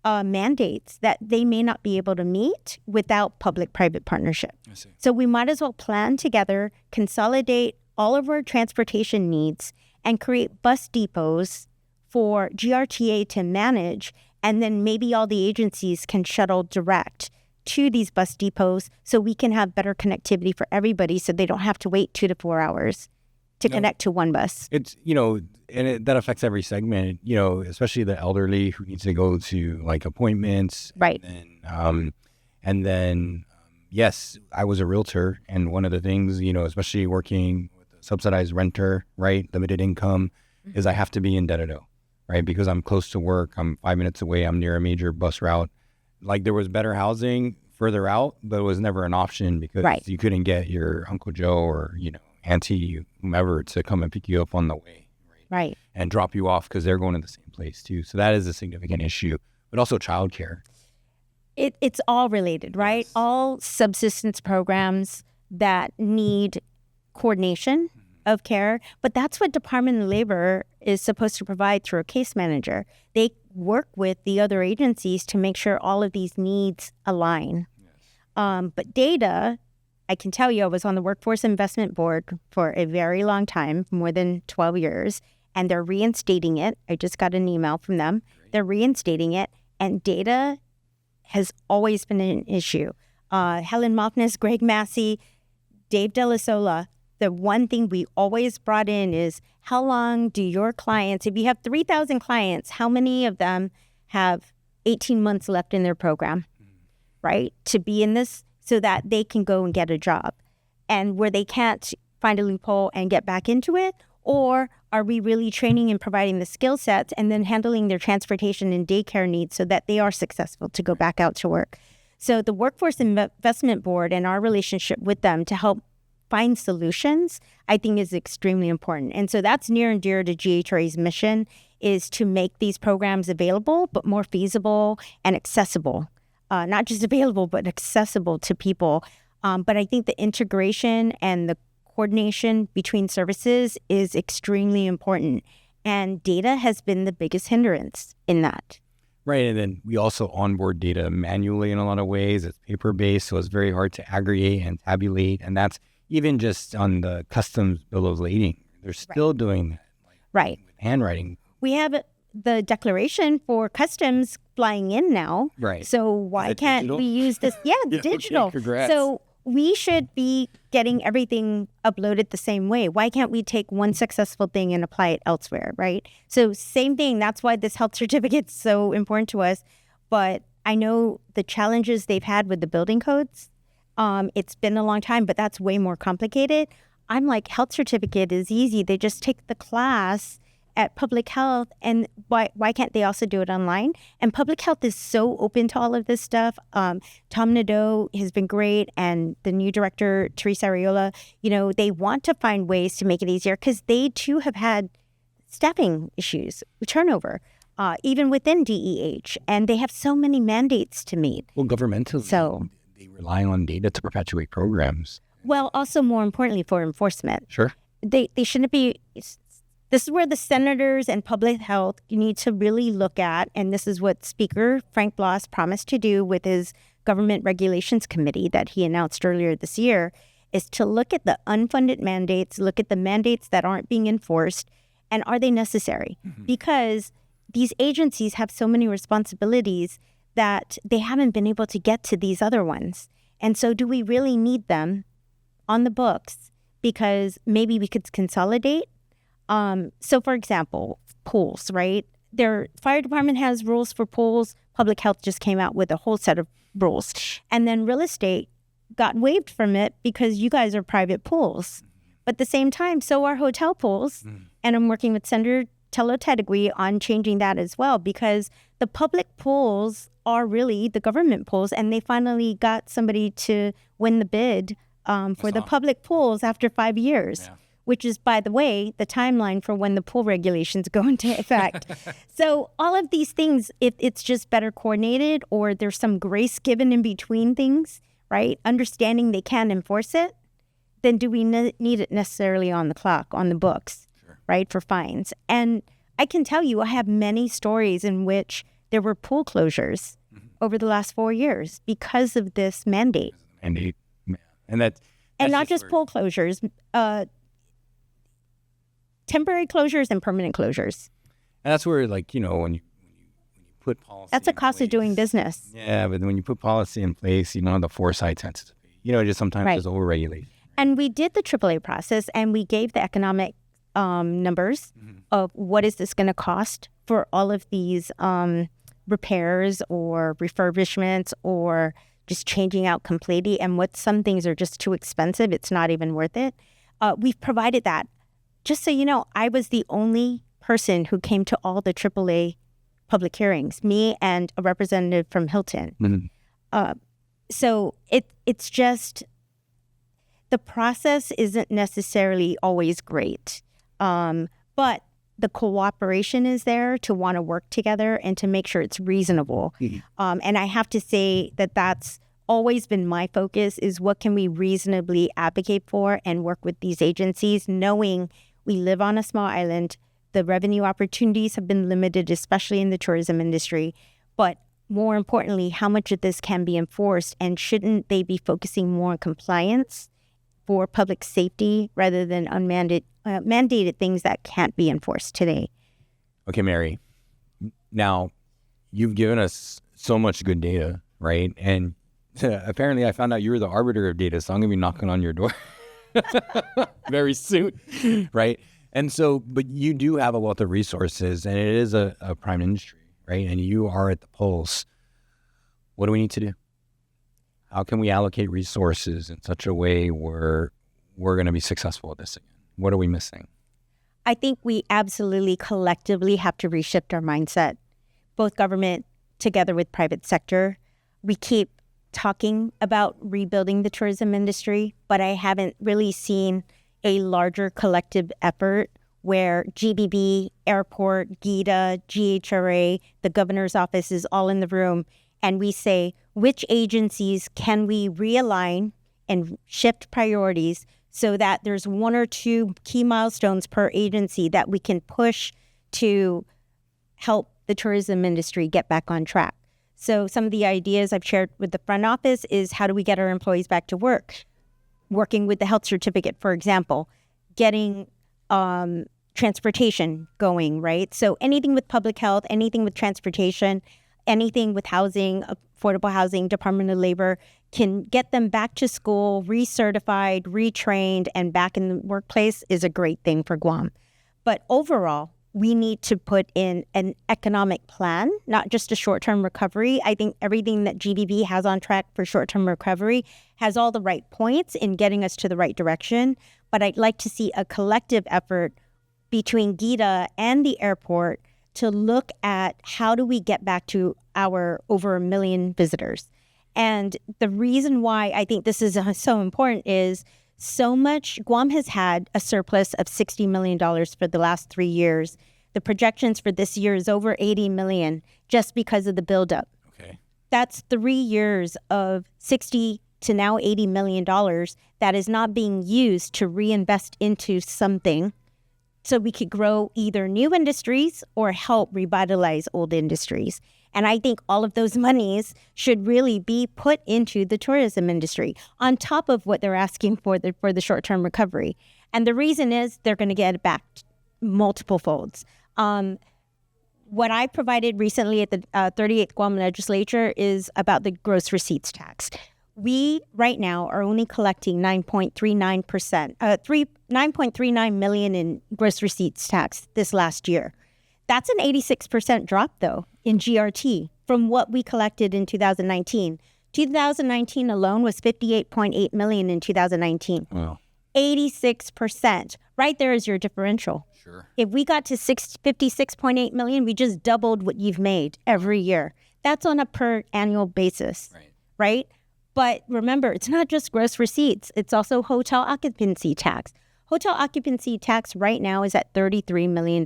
mandates that they may not be able to meet without public-private partnership. I see. So we might as well plan together, consolidate all of our transportation needs, and create bus depots for GRTA to manage, and then maybe all the agencies can shuttle direct to these bus depots so we can have better connectivity for everybody so they don't have to wait 2 to 4 hours to connect to one bus. It's, that affects every segment, especially the elderly who needs to go to like appointments. Right. And then, yes, I was a realtor. And one of the things, especially working with a subsidized renter, right, limited income, is I have to be in Dededo, right? Because I'm close to work. I'm 5 minutes away. I'm near a major bus route. Like there was better housing further out, but it was never an option because you couldn't get your Uncle Joe or, auntie, whomever to come and pick you up on the way. Right. And drop you off because they're going to the same place too. So that is a significant issue, but also childcare. It's all related, right? Yes. All subsistence programs that need coordination of care, but that's what Department of Labor is supposed to provide through a case manager. They work with the other agencies to make sure all of these needs align. Yes. But data, I can tell you, I was on the Workforce Investment Board for a very long time, more than 12 years, and they're reinstating it. I just got an email from them. Great. They're reinstating it, and data has always been an issue. Helen Malkness, Greg Massey, Dave Delasola, the one thing we always brought in is how long do your clients, if you have 3,000 clients, how many of them have 18 months left in their program, right? To be in this so that they can go and get a job, and where they can't find a loophole and get back into it? Or are we really training and providing the skill sets and then handling their transportation and daycare needs so that they are successful to go back out to work? So the Workforce Investment Board and our relationship with them to help find solutions, I think, is extremely important. And so that's near and dear to GHRA's mission, is to make these programs available, but more feasible and accessible. Not just available, but accessible to people. But I think the integration and the coordination between services is extremely important. And data has been the biggest hindrance in that. Right. And then we also onboard data manually in a lot of ways. It's paper-based, so it's very hard to aggregate and tabulate. And that's even just on the customs bill of lading. They're still doing that. Right. With handwriting. We have the declaration for customs flying in now. Right. So why can't we use this? Yeah, digital. Okay, congrats. So we should be getting everything uploaded the same way. Why can't we take one successful thing and apply it elsewhere, right? So same thing. That's why this health certificate is so important to us. But I know the challenges they've had with the building codes. It's been a long time, but that's way more complicated. I'm like, health certificate is easy. They just take the class at public health, and why can't they also do it online? And public health is so open to all of this stuff. Tom Nadeau has been great, and the new director, Teresa Ariola, they want to find ways to make it easier because they too have had staffing issues, turnover, even within DEH, and they have so many mandates to meet. Well, governmentally, they rely on data to perpetuate programs. Well, also more importantly for enforcement. Sure. They shouldn't be. This is where the senators and public health need to really look at, and this is what Speaker Frank Bloss promised to do with his Government Regulations Committee that he announced earlier this year, is to look at the unfunded mandates, look at the mandates that aren't being enforced, and are they necessary? Mm-hmm. Because these agencies have so many responsibilities that they haven't been able to get to these other ones. And so do we really need them on the books? Because maybe we could consolidate. So for example, pools, right? Their fire department has rules for pools. Public health just came out with a whole set of rules. And then real estate got waived from it because you guys are private pools. But at the same time, so are hotel pools. And I'm working with Senator Tello Tedegui on changing that as well, because the public pools are really the government pools. And they finally got somebody to win the bid for the public pools after 5 years. Yeah. Which is, by the way, the timeline for when the pool regulations go into effect. So all of these things, if it's just better coordinated or there's some grace given in between things, right, understanding they can enforce it, then do we need it necessarily on the clock, on the books, sure, right, for fines? And I can tell you, I have many stories in which there were pool closures over the last 4 years because of this mandate. Mandate, yeah. And not just pool closures, temporary closures and permanent closures. And that's where, when you put policy, that's a cost of doing business. Yeah, but when you put policy in place, you don't have the foresight sense. Just sometimes there's overregulation. And we did the AAA process, and we gave the economic numbers of what is this going to cost for all of these repairs or refurbishments or just changing out completely, and what some things are just too expensive. It's not even worth it. We've provided that. Just so you know, I was the only person who came to all the AAA public hearings, me and a representative from Hilton. Mm-hmm. So it's just, the process isn't necessarily always great, but the cooperation is there to want to work together and to make sure it's reasonable. Mm-hmm. And I have to say that that's always been my focus is what can we reasonably advocate for and work with these agencies, knowing we live on a small island. The revenue opportunities have been limited, especially in the tourism industry. But more importantly, how much of this can be enforced, and shouldn't they be focusing more on compliance for public safety rather than mandated things that can't be enforced today? Okay, Mary. Now, you've given us so much good data, right? And apparently I found out you were the arbiter of data, so I'm going to be knocking on your door very soon, right? And so, but you do have a wealth of resources, and it is a prime industry, right? And you are at the pulse. What do we need to do? How can we allocate resources in such a way where we're going to be successful at this again? What are we missing? I think we absolutely collectively have to reshift our mindset, both government together with private sector. We keep talking about rebuilding the tourism industry, but I haven't really seen a larger collective effort where GBB, airport, GITA, GHRA, the governor's office is all in the room, and we say, which agencies can we realign and shift priorities so that there's one or two key milestones per agency that we can push to help the tourism industry get back on track. So some of the ideas I've shared with the front office is, how do we get our employees back to work? Working with the health certificate, for example, getting transportation going, right? So anything with public health, anything with transportation, anything with housing, affordable housing, Department of Labor, can get them back to school, recertified, retrained, and back in the workplace is a great thing for Guam. But overall, we need to put in an economic plan, not just a short-term recovery. I think everything that GBB has on track for short-term recovery has all the right points in getting us to the right direction. But I'd like to see a collective effort between GITA and the airport to look at how do we get back to our over 1 million visitors. And the reason why I think this is so important is so much, Guam has had a surplus of $60 million for the last 3 years. The projections for this year is over $80 million just because of the buildup. Okay. That's 3 years of $60 to now $80 million that is not being used to reinvest into something so we could grow either new industries or help revitalize old industries. And I think all of those monies should really be put into the tourism industry on top of what they're asking for the short-term recovery. And the reason is they're going to get it back multiple folds. What I provided recently at the 38th Guam Legislature is about the gross receipts tax. We right now are only collecting 9.39 million in gross receipts tax this last year. That's an 86% drop, though, in GRT from what we collected in 2019. 2019 alone was 58.8 million in 2019. Wow. 86%. Right there is your differential. Sure. If we got to 56.8 million, we just doubled what you've made every year. That's on a per annual basis, right? But remember, it's not just gross receipts. It's also hotel occupancy tax. Hotel occupancy tax right now is at $33 million.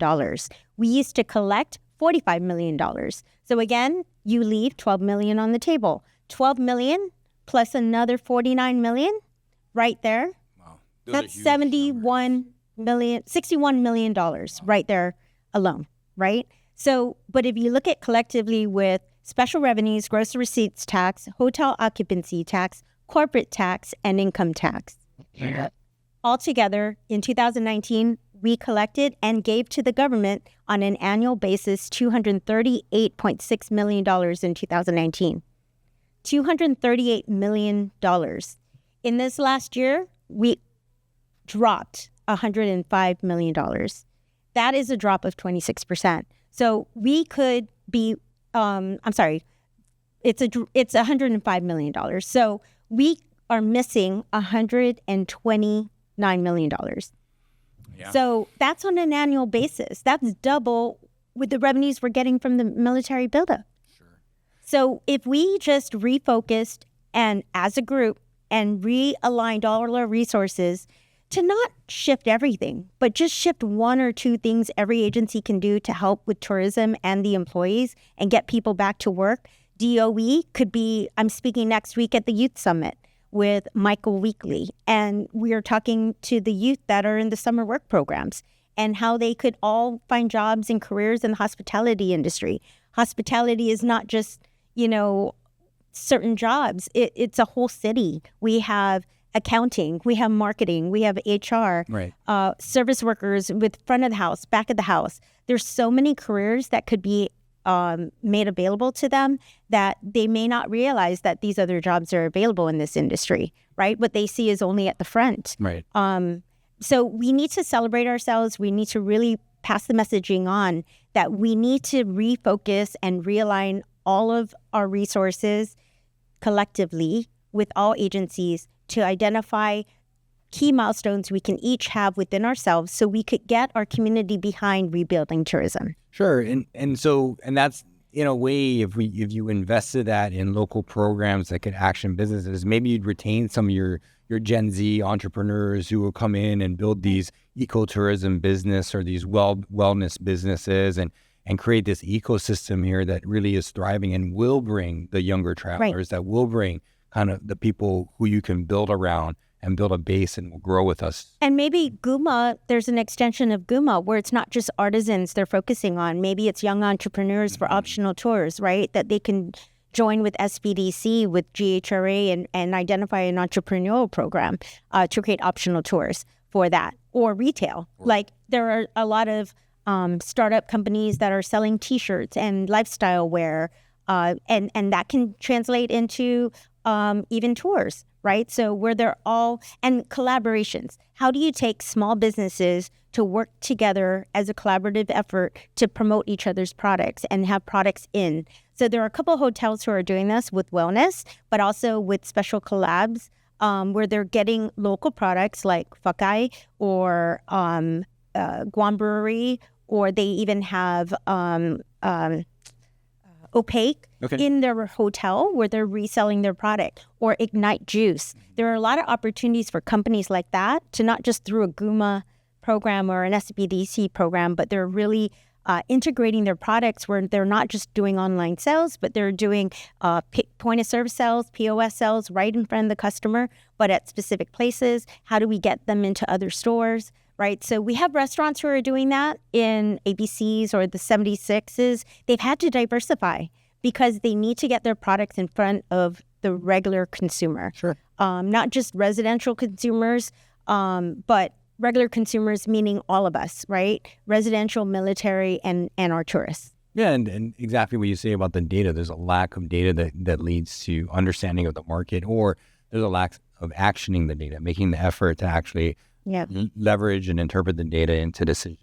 We used to collect $45 million. So again, you leave $12 million on the table. $12 million plus another $49 million right there. Wow. That's $61 million right there alone, right? So, but if you look at collectively with special revenues, gross receipts tax, hotel occupancy tax, corporate tax, and income tax. Yeah. Altogether, in 2019, we collected and gave to the government on an annual basis $238.6 million in 2019. $238 million. In this last year, we dropped $105 million. That is a drop of 26%. So we could be it's $105 million. So we are missing $129 million. Yeah. So that's on an annual basis. That's double with the revenues we're getting from the military buildup. Sure. So if we just refocused and as a group and realigned all our resources to not shift everything, but just shift one or two things every agency can do to help with tourism and the employees and get people back to work, DOE could be, I'm speaking next week at the Youth Summit with Michael Weekly, and we are talking to the youth that are in the summer work programs and how they could all find jobs and careers in the hospitality industry. Hospitality is not just, certain jobs. It's a whole city. We have accounting, we have marketing, we have HR, Right. Service workers with front of the house, back of the house. There's so many careers that could be made available to them that they may not realize that these other jobs are available in this industry, right? What they see is only at the front. Right. So we need to celebrate ourselves. We need to really pass the messaging on that we need to refocus and realign all of our resources collectively with all agencies to identify key milestones we can each have within ourselves so we could get our community behind rebuilding tourism. Sure. And that's, in a way, if you invested that in local programs that could action businesses, maybe you'd retain some of your Gen Z entrepreneurs who will come in and build these ecotourism business or these wellness businesses and create this ecosystem here that really is thriving and will bring the younger travelers, that will bring kind of the people who you can build around and build a base and will grow with us. And maybe GUMA, there's an extension of GUMA where it's not just artisans they're focusing on. Maybe it's young entrepreneurs for optional tours, right? That they can join with SBDC, with GHRA, and identify an entrepreneurial program to create optional tours for that. Or retail. Like there are a lot of startup companies that are selling T-shirts and lifestyle wear, and that can translate into even tours, right? So where they're all, and collaborations. How do you take small businesses to work together as a collaborative effort to promote each other's products and have products in? So there are a couple of hotels who are doing this with wellness, but also with special collabs where they're getting local products like Fakai or Guam Brewery, or they even have Opaque in their hotel where they're reselling their product, or Ignite Juice. There are a lot of opportunities for companies like that to not just through a GUMA program or an SBDC program, but they're really integrating their products where they're not just doing online sales, but they're doing point of service sales, POS sales right in front of the customer, but at specific places. How do we get them into other stores? Right. So we have restaurants who are doing that in ABCs or the 76s. They've had to diversify because they need to get their products in front of the regular consumer. Sure. Not just residential consumers, but regular consumers, meaning all of us, right? Residential, military, and our tourists. Yeah, and exactly what you say about the data. There's a lack of data that leads to understanding of the market, or there's a lack of actioning the data, making the effort to actually leverage and interpret the data into decisioning.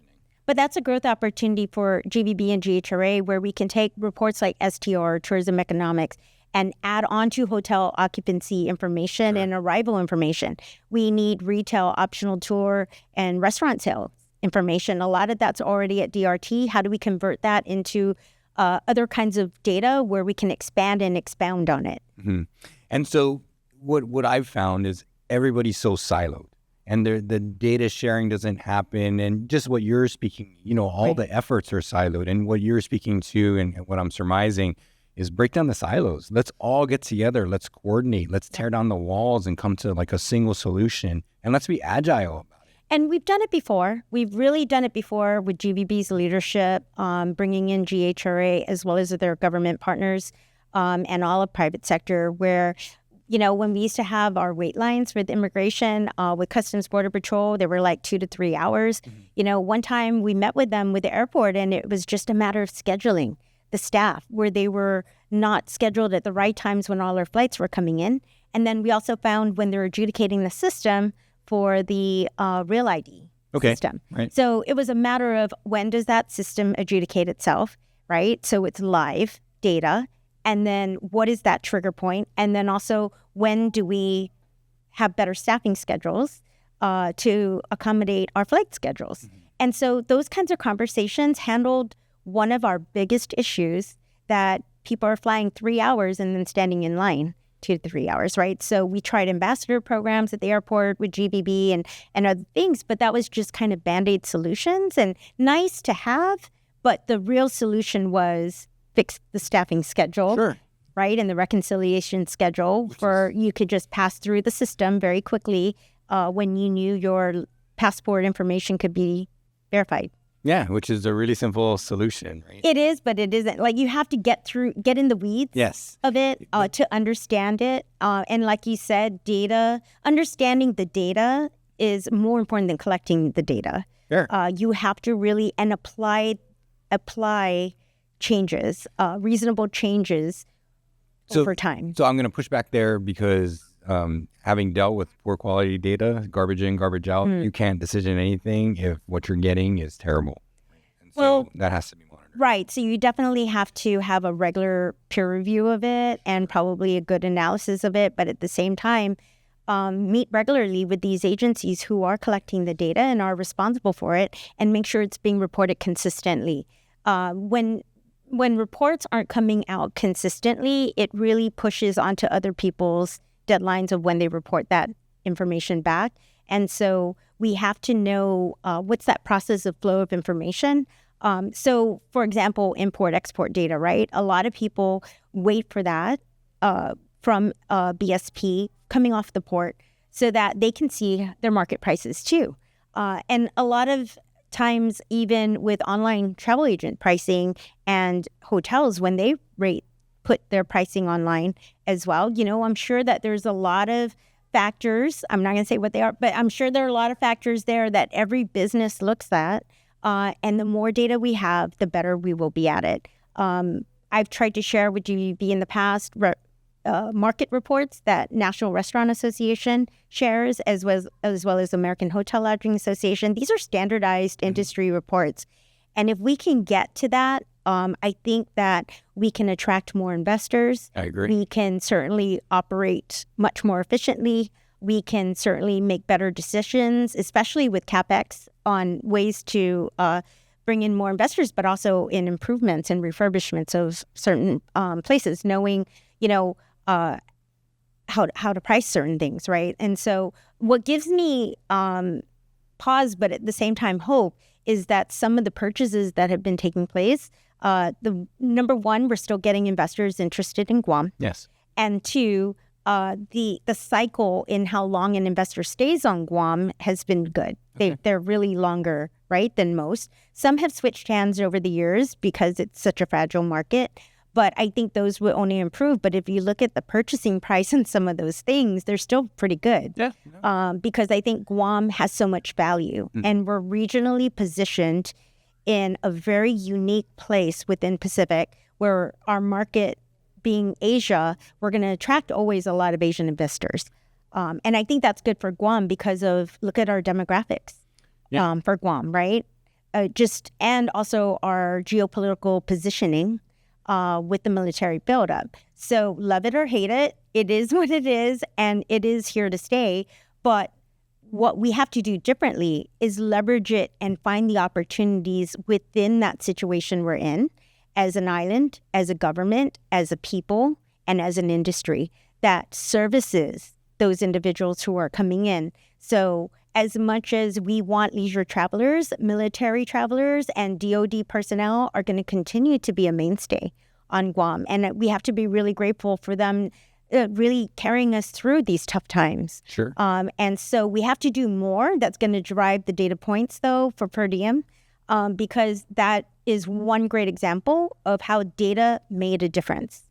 But that's a growth opportunity for GVB and GHRA, where we can take reports like STR, tourism economics, and add on to hotel occupancy information and arrival information. We need retail, optional tour, and restaurant sales information. A lot of that's already at DRT. How do we convert that into other kinds of data where we can expand and expound on it? Mm-hmm. And so what I've found is everybody's so siloed. And the data sharing doesn't happen. And just what you're speaking, all the efforts are siloed. And what you're speaking to and what I'm surmising is break down the silos. Let's all get together. Let's coordinate. Let's tear down the walls and come to like a single solution. And let's be agile about it. And we've done it before. We've really done it before with GVB's leadership, bringing in GHRA as well as their government partners and all of private sector where when we used to have our wait lines with immigration, with Customs Border Patrol, they were like 2 to 3 hours. Mm-hmm. One time we met with them with the airport and it was just a matter of scheduling the staff where they were not scheduled at the right times when all our flights were coming in. And then we also found when they're adjudicating the system for the Real ID system. Right. So it was a matter of when does that system adjudicate itself, right? So it's live data. And then what is that trigger point? And then also, when do we have better staffing schedules to accommodate our flight schedules? Mm-hmm. And so those kinds of conversations handled one of our biggest issues that people are flying 3 hours and then standing in line 2 to 3 hours, right? So we tried ambassador programs at the airport with GVB and other things, but that was just kind of Band-Aid solutions and nice to have. But the real solution was fix the staffing schedule right? And the reconciliation schedule you could just pass through the system very quickly when you knew your passport information could be verified. Yeah, which is a really simple solution, right? It is, but it isn't. Like, you have to get in the weeds of it to understand it. And like you said, understanding the data is more important than collecting the data. Sure. You have to really apply changes, reasonable changes over time. So I'm going to push back there because having dealt with poor quality data, garbage in, garbage out, you can't decision anything if what you're getting is terrible. And so that has to be monitored. Right. So you definitely have to have a regular peer review of it and probably a good analysis of it. But at the same time, meet regularly with these agencies who are collecting the data and are responsible for it, and make sure it's being reported consistently. When reports aren't coming out consistently, it really pushes onto other people's deadlines of when they report that information back. And so we have to know what's that process of flow of information. So, for example, import-export data, right? A lot of people wait for that from BSP coming off the port so that they can see their market prices too. And a lot of times, even with online travel agent pricing and hotels, when they put their pricing online as well, I'm sure that there's a lot of factors. I'm not going to say what they are, but I'm sure there are a lot of factors there that every business looks at. And the more data we have, the better we will be at it. I've tried to share with GBB in the past market reports that National Restaurant Association shares, as well as American Hotel Lodging Association. These are standardized industry reports. And if we can get to that, I think that we can attract more investors. I agree. We can certainly operate much more efficiently. We can certainly make better decisions, especially with CapEx, on ways to bring in more investors, but also in improvements and refurbishments of certain places, knowing, how to price certain things, right? And so what gives me pause, but at the same time hope, is that some of the purchases that have been taking place, the number one, we're still getting investors interested in Guam. Yes. And two, the cycle in how long an investor stays on Guam has been good. They're really longer, right, than most. Some have switched hands over the years because it's such a fragile market. But I think those will only improve. But if you look at the purchasing price and some of those things, they're still pretty good. Yeah. Because I think Guam has so much value. And we're regionally positioned in a very unique place within Pacific, where our market being Asia, we're going to attract always a lot of Asian investors. And I think that's good for Guam because look at our demographics for Guam, right? And also our geopolitical positioning with the military buildup. So love it or hate it, it is what it is, and it is here to stay. But what we have to do differently is leverage it and find the opportunities within that situation we're in as an island, as a government, as a people, and as an industry that services those individuals who are coming in. So as much as we want leisure travelers, military travelers, and DoD personnel are going to continue to be a mainstay on Guam. And we have to be really grateful for them really carrying us through these tough times. Sure. And so we have to do more. That's going to drive the data points, though, for per diem, because that is one great example of how data made a difference.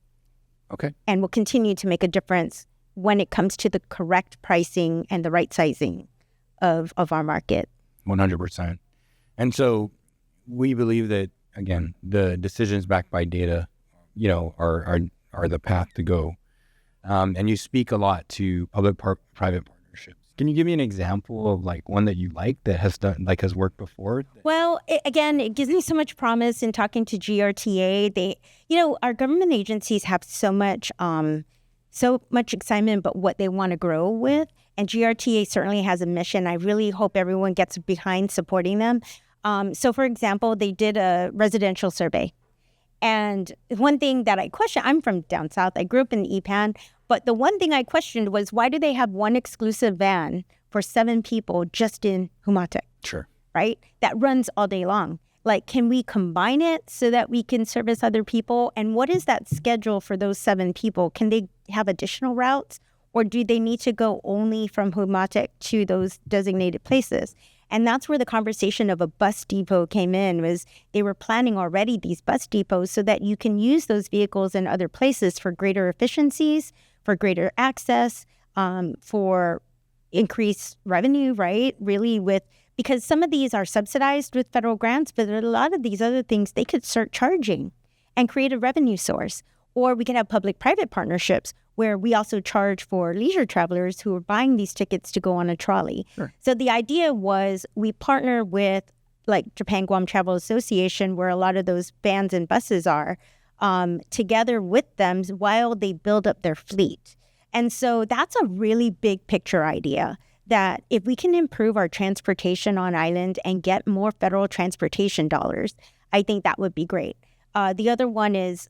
Okay. And will continue to make a difference when it comes to the correct pricing and the right sizing of our market. 100%. And so we believe that, again, the decisions backed by data, are the path to go. And you speak a lot to public-private partnerships. Can you give me an example of one that you like that has worked before? Well, it gives me so much promise in talking to GRTA. Our government agencies have so much excitement about what they want to grow with. And GRTA certainly has a mission. I really hope everyone gets behind supporting them. So, for example, they did a residential survey. And one thing that I questioned, I'm from down south. I grew up in EPAN. But the one thing I questioned was, why do they have one exclusive van for 7 people just in Humatec? Sure. Right? That runs all day long. Like, can we combine it so that we can service other people? And what is that schedule for those 7 people? Can they have additional routes, or do they need to go only from Humatek to those designated places? And that's where the conversation of a bus depot came in, was they were planning already these bus depots so that you can use those vehicles in other places for greater efficiencies, for greater access, for increased revenue, right? Really because some of these are subsidized with federal grants, but a lot of these other things, they could start charging and create a revenue source. Or we could have public-private partnerships where we also charge for leisure travelers who are buying these tickets to go on a trolley. Sure. So the idea was we partner with like Japan Guam Travel Association, where a lot of those vans and buses are, together with them while they build up their fleet. And so that's a really big picture idea, that if we can improve our transportation on island and get more federal transportation dollars, I think that would be great. The other one is,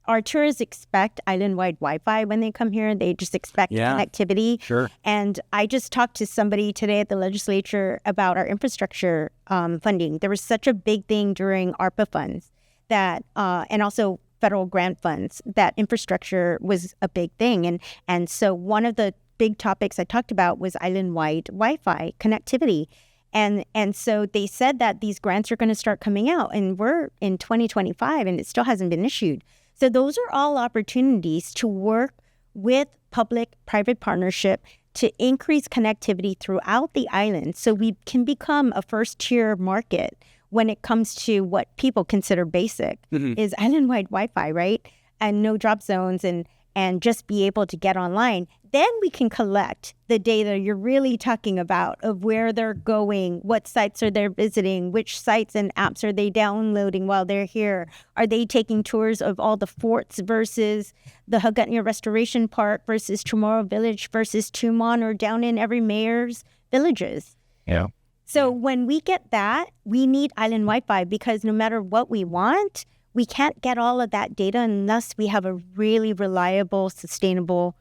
our tourists expect island-wide Wi-Fi when they come here. They just expect connectivity. Sure. And I just talked to somebody today at the legislature about our infrastructure funding. There was such a big thing during ARPA funds that, and also federal grant funds, that infrastructure was a big thing. And so one of the big topics I talked about was island-wide Wi-Fi connectivity. And so they said that these grants are going to start coming out, and we're in 2025 and it still hasn't been issued. So those are all opportunities to work with public-private partnership to increase connectivity throughout the island so we can become a first-tier market when it comes to what people consider basic, is island-wide Wi-Fi, right? And no drop zones and just be able to get online. Then we can collect the data you're really talking about of where they're going, what sites are they visiting, which sites and apps are they downloading while they're here. Are they taking tours of all the forts versus the Hagåtña Restoration Park versus Chamorro Village versus Tumon, or down in every mayor's villages? Yeah. So when we get that, we need island Wi-Fi, because no matter what we want, we can't get all of that data unless we have a really reliable, sustainable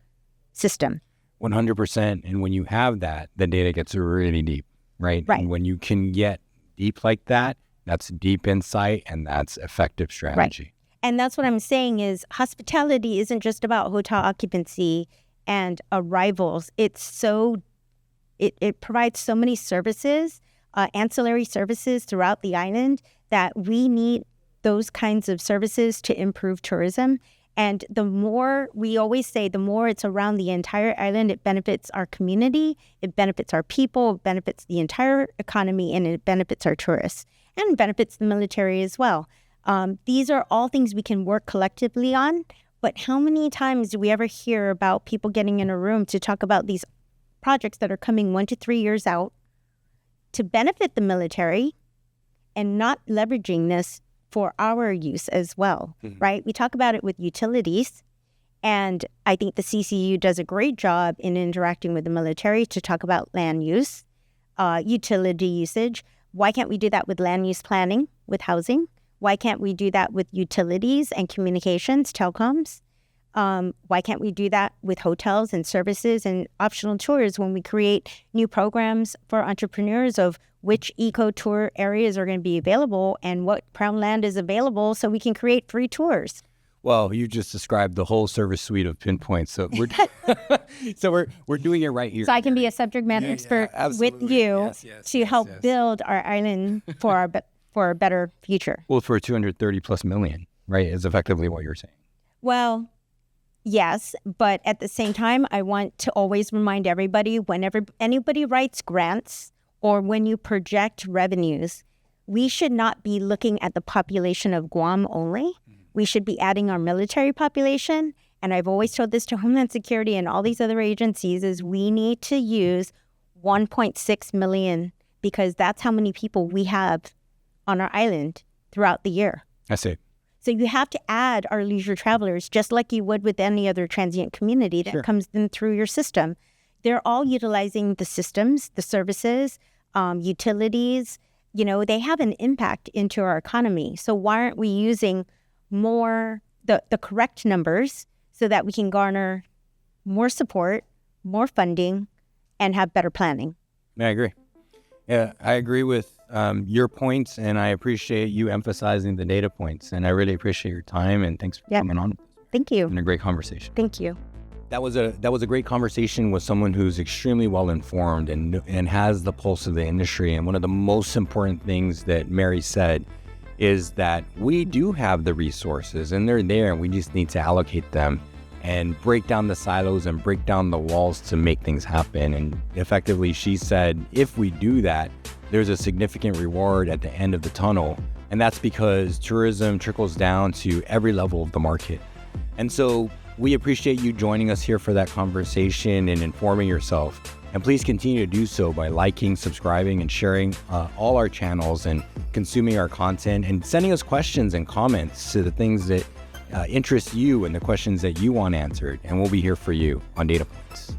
system. 100%. And when you have that, the data gets really deep, right? Right. And when you can get deep like that, that's deep insight and that's effective strategy. Right. And that's what I'm saying is hospitality isn't just about hotel occupancy and arrivals. It provides so many services, ancillary services throughout the island, that we need those kinds of services to improve tourism. And the more, we always say, the more it's around the entire island, it benefits our community, it benefits our people, it benefits the entire economy, and it benefits our tourists, and benefits the military as well. These are all things we can work collectively on. But how many times do we ever hear about people getting in a room to talk about these projects that are coming 1 to 3 years out to benefit the military and not leveraging this for our use as well, right? We talk about it with utilities, and I think the CCU does a great job in interacting with the military to talk about land use, utility usage. Why can't we do that with land use planning, with housing? Why can't we do that with utilities and communications, telecoms? Why can't we do that with hotels and services and optional tours when we create new programs for entrepreneurs of which eco-tour areas are going to be available and what Crown land is available so we can create free tours? Well, you just described the whole service suite of pinpoints. So we're doing it right here. So I can be a subject matter expert with you to help build our island for a better future. Well, for 230 plus million, right, is effectively what you're saying. Well, yes, but at the same time, I want to always remind everybody, whenever anybody writes grants or when you project revenues, we should not be looking at the population of Guam only. We should be adding our military population. And I've always told this to Homeland Security and all these other agencies, is we need to use 1.6 million, because that's how many people we have on our island throughout the year. I see. So you have to add our leisure travelers, just like you would with any other transient community that comes in through your system. They're all utilizing the systems, the services, utilities. They have an impact into our economy. So why aren't we using more the correct numbers so that we can garner more support, more funding, and have better planning? I agree. Yeah, I agree with your points, and I appreciate you emphasizing the data points. And I really appreciate your time, and thanks for coming on. Thank you. It's been a great conversation. Thank you. That was a great conversation with someone who's extremely well informed and has the pulse of the industry. And one of the most important things that Mary said is that we do have the resources and they're there, and we just need to allocate them and break down the silos and break down the walls to make things happen. And effectively, she said, if we do that, there's a significant reward at the end of the tunnel. And that's because tourism trickles down to every level of the market. And so we appreciate you joining us here for that conversation and informing yourself. And please continue to do so by liking, subscribing, and sharing all our channels and consuming our content and sending us questions and comments to the things that interest you and the questions that you want answered. And we'll be here for you on Data Points.